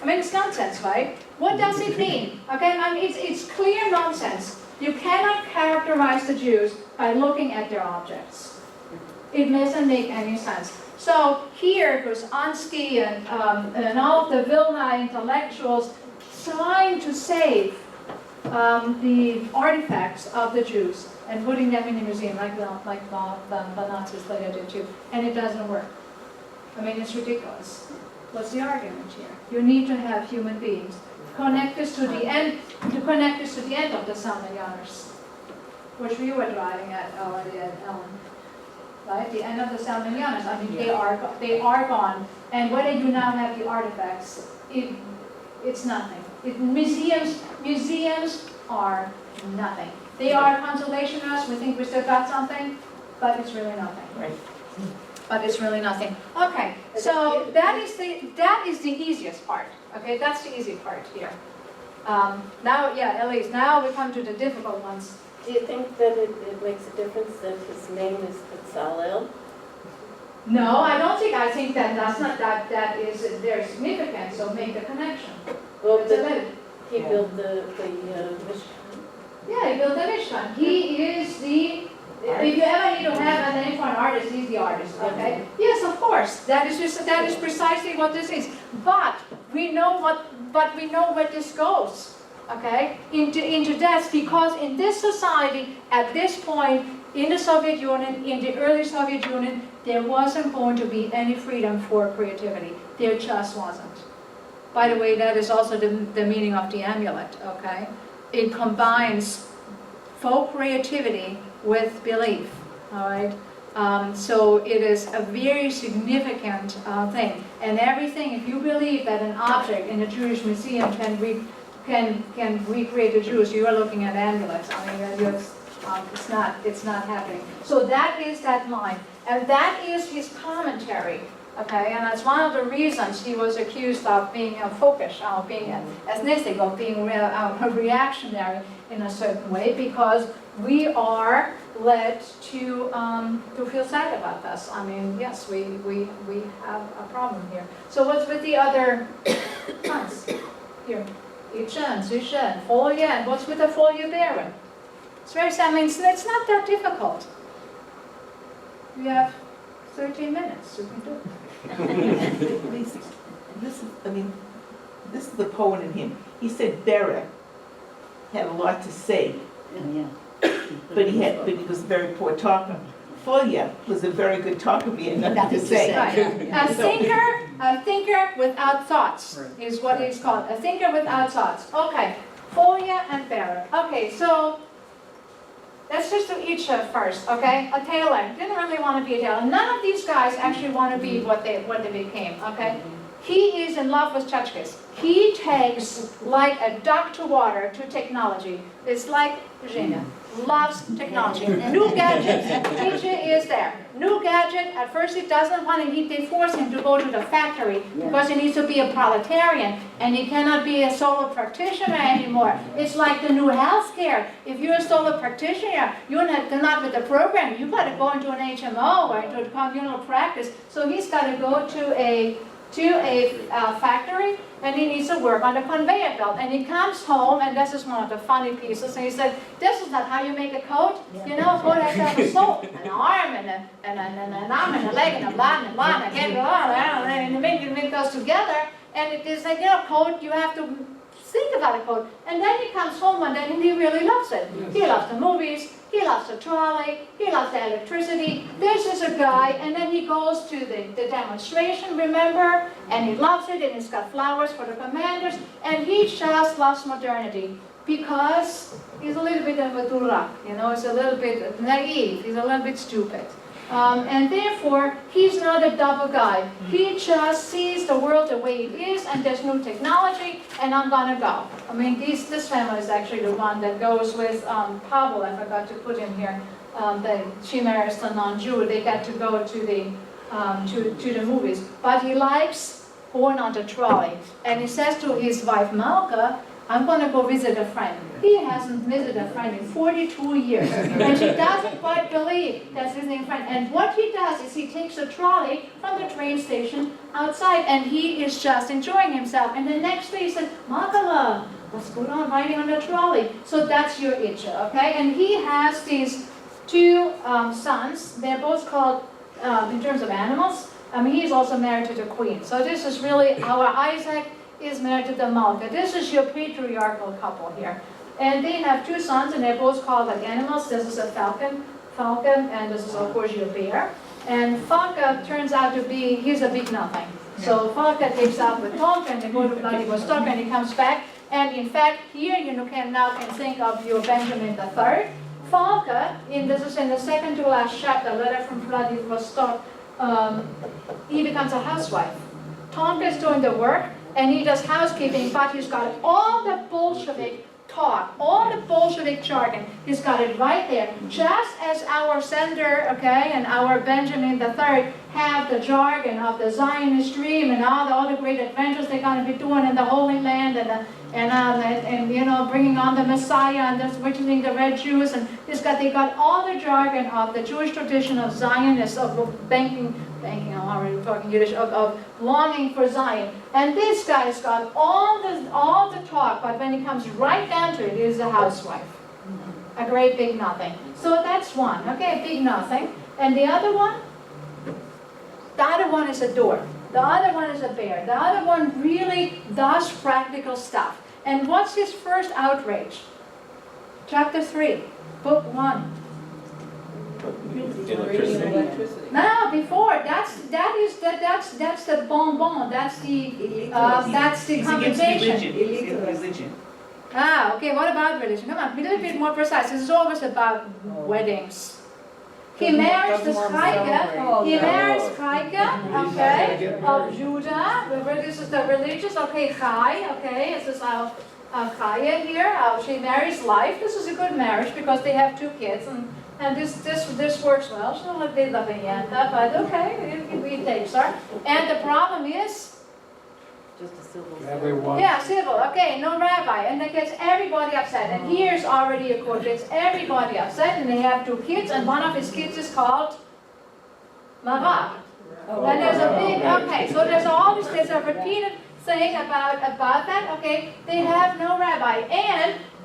I mean, it's nonsense, right? What does it mean? Okay, I mean, it's clear nonsense. You cannot characterize the Jews by looking at their objects. It doesn't make any sense. So here goes Ansky and all of the Vilna intellectuals trying to save the artifacts of the Jews and putting them in the museum, like the Nazis later did too. And it doesn't work. I mean, it's ridiculous. What's the argument here? You need to have human beings. Connect this to the end, of the Salmonianers, which we were driving at already at Ellen. Right? The end of the Salmonianers. I mean, they are gone. And whether you now have the artifacts, it's nothing. Museums are nothing. They are consolationists. We think we still got something, but it's really nothing. Right. But it's really nothing. Okay, so that is the easiest part. Okay, that's the easy part here. Now, yeah, Elise, now we come to the difficult ones. Do you think that it makes a difference that his name is Bezalel? No, I think that that's not, that is very significant, so make the connection. Well, It's a little- he built the Mishkan. Yeah, he built the Mishkan. He is the, if you ever need to have a name for an artist, he's the artist, okay? Yes, of course, that is precisely what this is. But we know where this goes, okay? Into that, because in this society, at this point, in the Soviet Union, in the early Soviet Union, there wasn't going to be any freedom for creativity. There just wasn't. By the way, that is also the meaning of the amulet, okay? It combines folk creativity with belief, all right? So it is a very significant thing. And everything, if you believe that an object in a Jewish museum can recreate the Jews, you are looking at amulets. I mean, it's not happening. So that is that line. And that is his commentary. Okay, and that's one of the reasons he was accused of being folkish, of being ethnic, of being reactionary in a certain way, because we are led to feel sad about this. I mean, yes, we have a problem here. So what's with the other ones? Here, Yichen, Zishen, Folie, and what's with the Folie Baron? It's very sad. I mean, it's not that difficult. We have 13 minutes, you can do it. This is the poet in him. He said Bera had a lot to say, but he was a very poor talker. Folia was a very good talker, but he had nothing to say. Right. A thinker without thoughts is what he's called. A thinker without thoughts. Okay, Folia and Bera. Okay, so let's just do each first, okay? A tailor didn't really want to be a tailor. None of these guys actually want to be what they became, okay? He is in love with tchotchkes. He takes like a duck to water to technology. It's like Virginia loves technology. New gadgets. Teacher is there. New gadget. At first he doesn't want it. They force him to go to the factory because he needs to be a proletarian and he cannot be a solo practitioner anymore. It's like the new healthcare. If you're a solo practitioner, you're not with the program. You got to go into an HMO or into a communal practice. So he's got to go to a factory, and he needs to work on the conveyor belt. And he comes home, and this is one of the funny pieces, and he said, this is not how you make a coat. You know, a coat has to have a soul, an arm, and an arm, and a leg, and a blah, and a blah, and again, and you make those together, and it is like, you know, coat, you have to think about a coat. And then he comes home one day, and he really loves it. He loves the movies, he loves the trolley, he loves the electricity. This is a guy, and then he goes to the demonstration, remember? And he loves it, and he's got flowers for the commanders, and he just loves modernity because he's a little bit of a durak, you know, he's a little bit naive, he's a little bit stupid. And therefore, he's not a double guy. He just sees the world the way it is, and there's new technology, and I'm gonna go. I mean, this family is actually the one that goes with Pavel. I forgot to put him here. She marries the non-Jew. They got to go to the movies. But he likes going on the trolley, and he says to his wife Malka, I'm going to go visit a friend. He hasn't visited a friend in 42 years. And she doesn't quite believe that's his name friend. And what he does is he takes a trolley from the train station outside, and he is just enjoying himself. And the next day he said, Makala, what's going on riding on the trolley? So that's your Itcha, okay? And he has these two sons. They're both called, in terms of animals, he's also married to the queen. So this is really our Isaac is married to the Malka. This is your patriarchal couple here. And they have two sons, and they're both called like animals. This is a falcon, and this is of course your bear. And Falca turns out to be, he's a big nothing. So Falca takes off with Tonka, and they go to Vladivostok, and he comes back. And in fact, here you now can think of your Benjamin III. Falca, this is in the second to last chapter, letter from Vladivostok, he becomes a housewife. Tonka is doing the work, and he does housekeeping, but he's got all the Bolshevik talk, all the Bolshevik jargon. He's got it right there. Just as our Sender, okay, and our Benjamin III have the jargon of the Zionist dream and all the great adventures they're going to be doing in the Holy Land and you know, bringing on the Messiah and this witnessing the red Jews and this guy, they got all the jargon of the Jewish tradition of Zionists, of banking, I'm already talking Yiddish, of longing for Zion. And this guy's got all the talk, but when it comes right down to it, he is a housewife. A great big nothing. So that's one, okay, big nothing. And the other one is a door. The other one is a bear. The other one really does practical stuff. And what's his first outrage? Chapter 3, book 1. Electricity. No, before. That's the bonbon. That's the It's against compensation. religion. It's against religion. Ah, okay. What about religion? Come on, be a little bit more precise. This is always about weddings. He marries this Chaika. He marries Chaika, okay, of Judah. This is the religious, okay, Chai, okay. This is our Chaya here. She marries life. This is a good marriage because they have 2 kids, and this works well. So they love but okay, it takes her. And the problem is, Just a civil. Everyone. yeah, civil, okay, no rabbi, and that gets everybody upset. And here's already a quote, gets everybody upset, and they have 2 kids, and one of his kids is called Mara. And there's a big, okay, so there's a repeated thing about that, okay, they have no rabbi.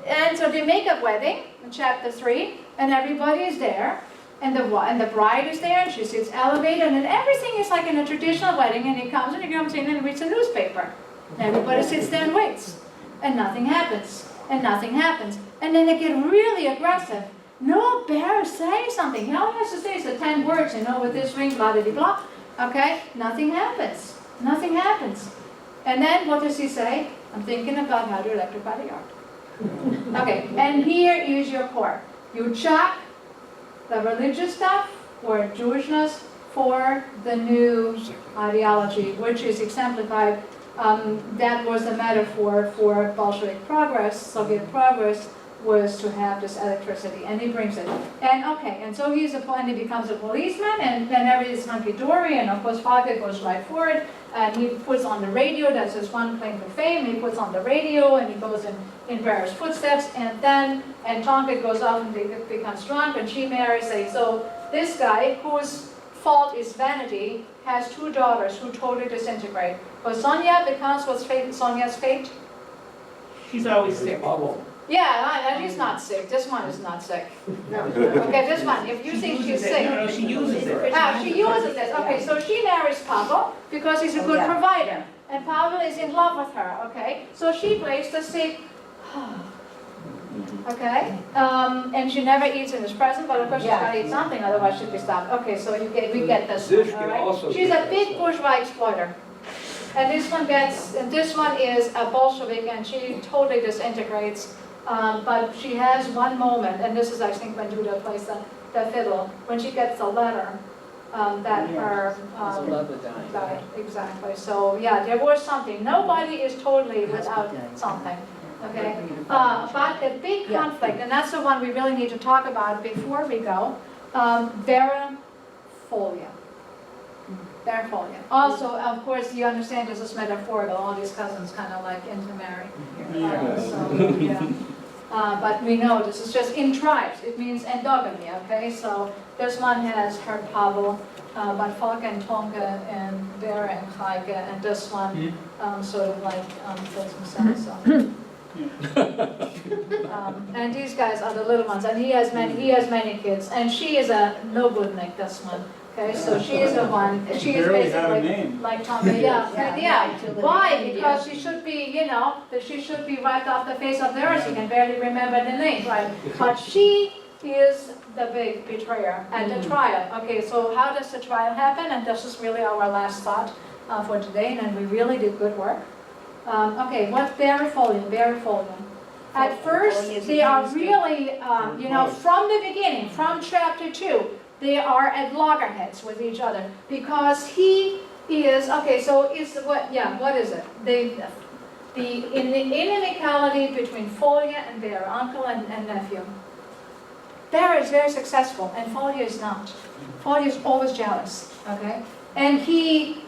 And so they make a wedding in chapter 3, and everybody is there. And the bride is there, and she sits elevated, and everything is like in a traditional wedding, and he comes in and reads a newspaper. And everybody sits there and waits. And nothing happens. And nothing happens. And then they get really aggressive. No, bear is saying something. He only has to say the 10 words, you know, with this ring, blah, blah, blah. Okay? Nothing happens. Nothing happens. And then what does he say? I'm thinking about how to electrify the yard. Okay, and here is your core. You chuck the religious stuff or Jewishness for the new ideology, which is exemplified. That was the metaphor for Bolshevik progress, Soviet progress, was to have this electricity, and he brings it. And okay, and so he becomes a policeman, and then everything's hunky-dory, and of course Falke goes right for it, and he puts on the radio, that's his one claim to fame, he puts on the radio, and he goes in Bear's footsteps, and Tonka goes off and becomes drunk, and she marries so this guy, whose fault is vanity, has 2 daughters who totally disintegrate. But Sonia becomes what's Sonia's fate? She's always sick. Bubble. Yeah, she's not sick. This one is not sick. Okay, this one, if you think she's sick. No, she uses it. She uses this. Okay, so she marries Pavel because he's a good provider. And Pavel is in love with her, okay? So she plays the sick. Okay? And she never eats in his presence, but of course she's got to eat something, otherwise she'd be stopped. Okay, so we get this one, all right? She's a big bourgeois exploiter. And this one is a Bolshevik, and she totally disintegrates. But she has one moment, and this is, I think, when Judah plays the fiddle, when she gets the letter that her died. Exactly. So yeah, there was something. Nobody is totally without something. Okay. But the big conflict, and that's the one we really need to talk about before we go. Vera Folia. Also, of course, you understand this is metaphorical. All these cousins kind of like intermarry. But we know this is just in tribes. It means endogamy, okay? So this one has her Pavel, but Falke and Tonka and Vera and Chaike, and this one sort of like fills himself. So. And these guys are the little ones, and he has many kids, and she is a nobudnik, this one. Okay, so she is the one, she is basically like Tonka, yeah. Why? Because she should be, she should be wiped off the face of the earth. You can barely remember the name, right? But she is the big betrayer at the trial. Okay, so how does the trial happen? And this is really our last thought for today, and we really did good work. Okay, what's barifolium? At first, they are really, from the beginning, from chapter 2, they are at loggerheads with each other because he is, okay, so is what is it? The inimicality between Folia and Bear, uncle and nephew. Bear is very successful and Folia is not. Folia is always jealous, okay? And he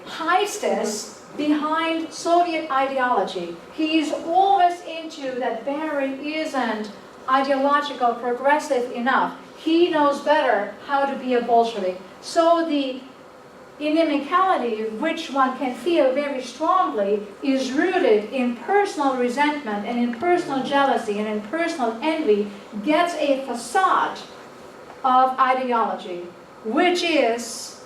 hides this behind Soviet ideology. He's always into that Barry isn't ideological, progressive enough. He knows better how to be a Bolshevik. So the inimicality, which one can feel very strongly, is rooted in personal resentment and in personal jealousy and in personal envy, gets a facade of ideology, which is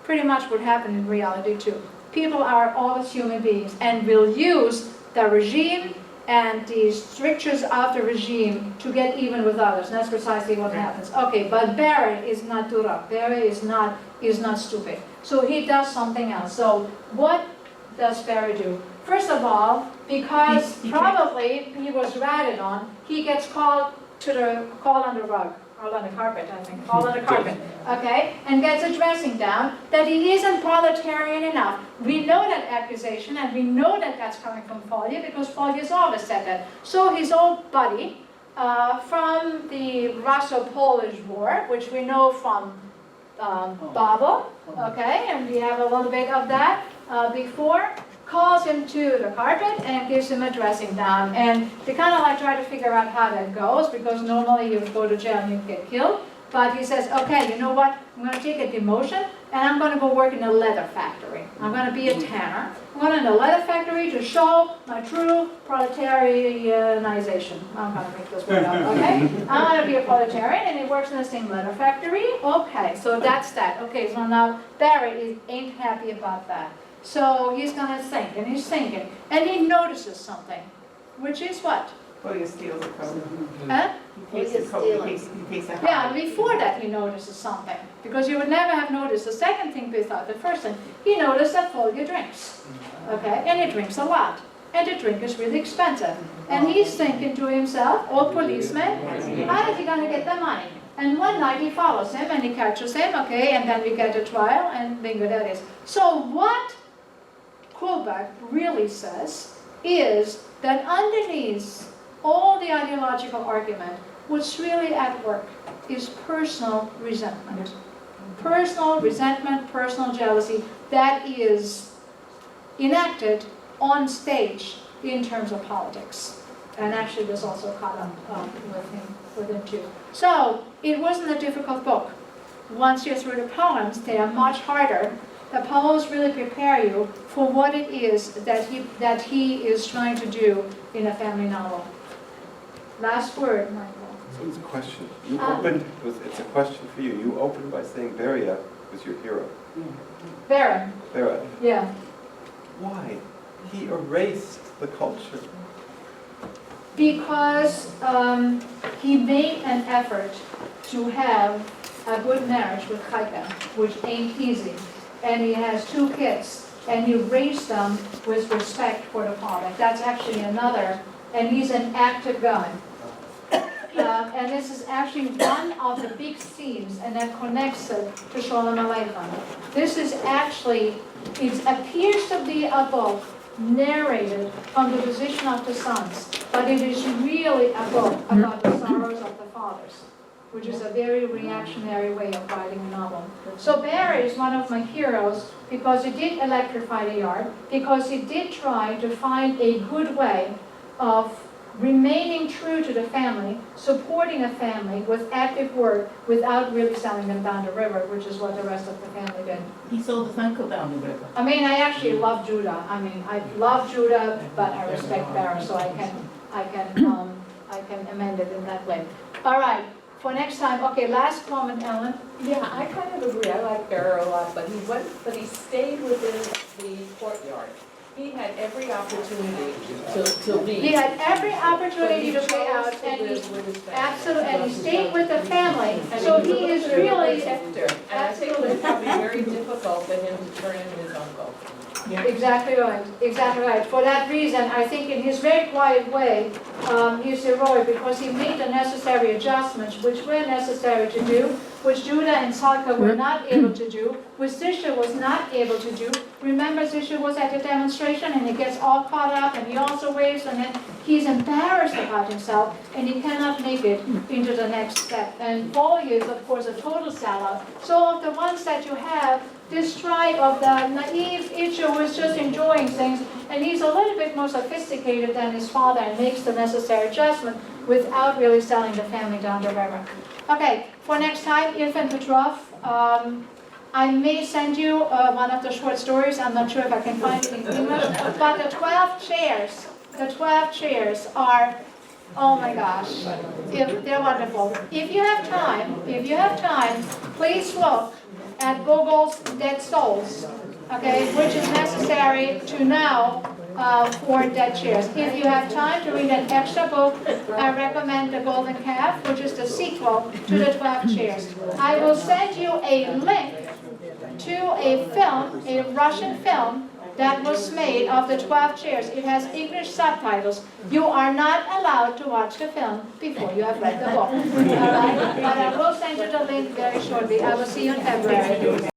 pretty much what happened in reality too. People are always human beings and will use the regime and the strictures of the regime to get even with others. And that's precisely what happens. Okay, but Barry is not Durak. Barry is not stupid. So he does something else. So what does Barry do? First of all, because probably he was ratted on, he gets called on the rug. Called on the carpet, I think. Called on the carpet, okay? And gets a dressing down that he isn't proletarian enough. We know that accusation, and we know that that's coming from Follier, because Follier's always said that. So his old buddy from the Russo-Polish War, which we know from Babel, okay? And we have a little bit of that before, calls him to the carpet and gives him a dressing down. And they kind of like try to figure out how that goes, because normally you would go to jail and you'd get killed. But he says, okay, you know what? I'm going to take a demotion and I'm going to go work in a leather factory. I'm going to be a tanner. I'm going to a leather factory to show my true proletarianization. I'm going to make this word up, okay? I'm going to be a proletarian, and he works in the same leather factory. Okay, so that's that. Okay, so now Barry ain't happy about that. So he's going to think, and he's thinking, and he notices something, which is what? Follier steals a coat. Huh? He takes a coat, he takes a hat. Yeah, before that he notices something, because you would never have noticed the second thing without the first thing. He noticed that Follier drinks, okay, and he drinks a lot, and the drink is really expensive. And he's thinking to himself, old policeman, how is he going to get the money? And one night he follows him and he catches him, okay, and then we get a trial, and bingo, that is. So what Kullback really says is that underneath all the ideological argument, what's really at work is personal resentment. Personal resentment, personal jealousy, that is enacted on stage in terms of politics. And actually was also caught up with him too. So it wasn't a difficult book. Once you're through the poems, they are much harder. The poems really prepare you for what it is that he is trying to do in a family novel. Last word, Michael. So it's a question. You opened, it's a question for you. You opened by saying Beria was your hero. Baron. Beria. Yeah. Why? He erased the culture. Because he made an effort to have a good marriage with Chaika, which ain't easy. And he has 2 kids, and he raised them with respect for the father. That's actually another, and he's an active guy. And this is actually one of the big themes, and that connects it to Sholem Aleichem. This is actually, it appears to be a book narrated from the position of the sons, but it is really a book about the sorrows of the fathers, which is a very reactionary way of writing a novel. So Barry is one of my heroes because he did electrify the yard, because he did try to find a good way of remaining true to the family, supporting a family with active work without really selling them down the river, which is what the rest of the family did. He sold his uncle down the river. I mean, I actually love Judah. I mean, I love Judah, but I respect Barry, so I can amend it in that way. All right. For next time, okay, last comment, Ellen. Yeah, I kind of agree. I like Bearer a lot, but he stayed within the courtyard. He had every opportunity to leave. He had every opportunity to stay out, and he absolutely, and he stayed with the family. So he is really And I think it was probably very difficult for him to turn in his uncle. Yeah. Exactly right, exactly right. For that reason, I think in his very quiet way, he's heroic because he made the necessary adjustments which were necessary to do which Judah and Salka were not able to do, which Zisha was not able to do. Remember, Zisha was at the demonstration and he gets all caught up and he also waves and then he's embarrassed about himself and he cannot make it into the next step. And Paul is, of course, a total sellout. So of the ones that you have, this tribe of the naive Icho was just enjoying things, and he's a little bit more sophisticated than his father and makes the necessary adjustment without really selling the family down the river. Okay, for next time, Irfan Petrov, I may send you one of the short stories. I'm not sure if I can find it in English, but the 12 chairs are, oh my gosh, they're wonderful. If you have time, please look at Gogol's Dead Souls, okay, which is necessary to know for dead chairs. If you have time to read an extra book, I recommend The Golden Calf, which is the sequel to the 12 chairs. I will send you a link to a film, a Russian film, that was made of the 12 chairs. It has English subtitles. You are not allowed to watch the film before you have read the book. All right? But I will send you the link very shortly. I will see you in February.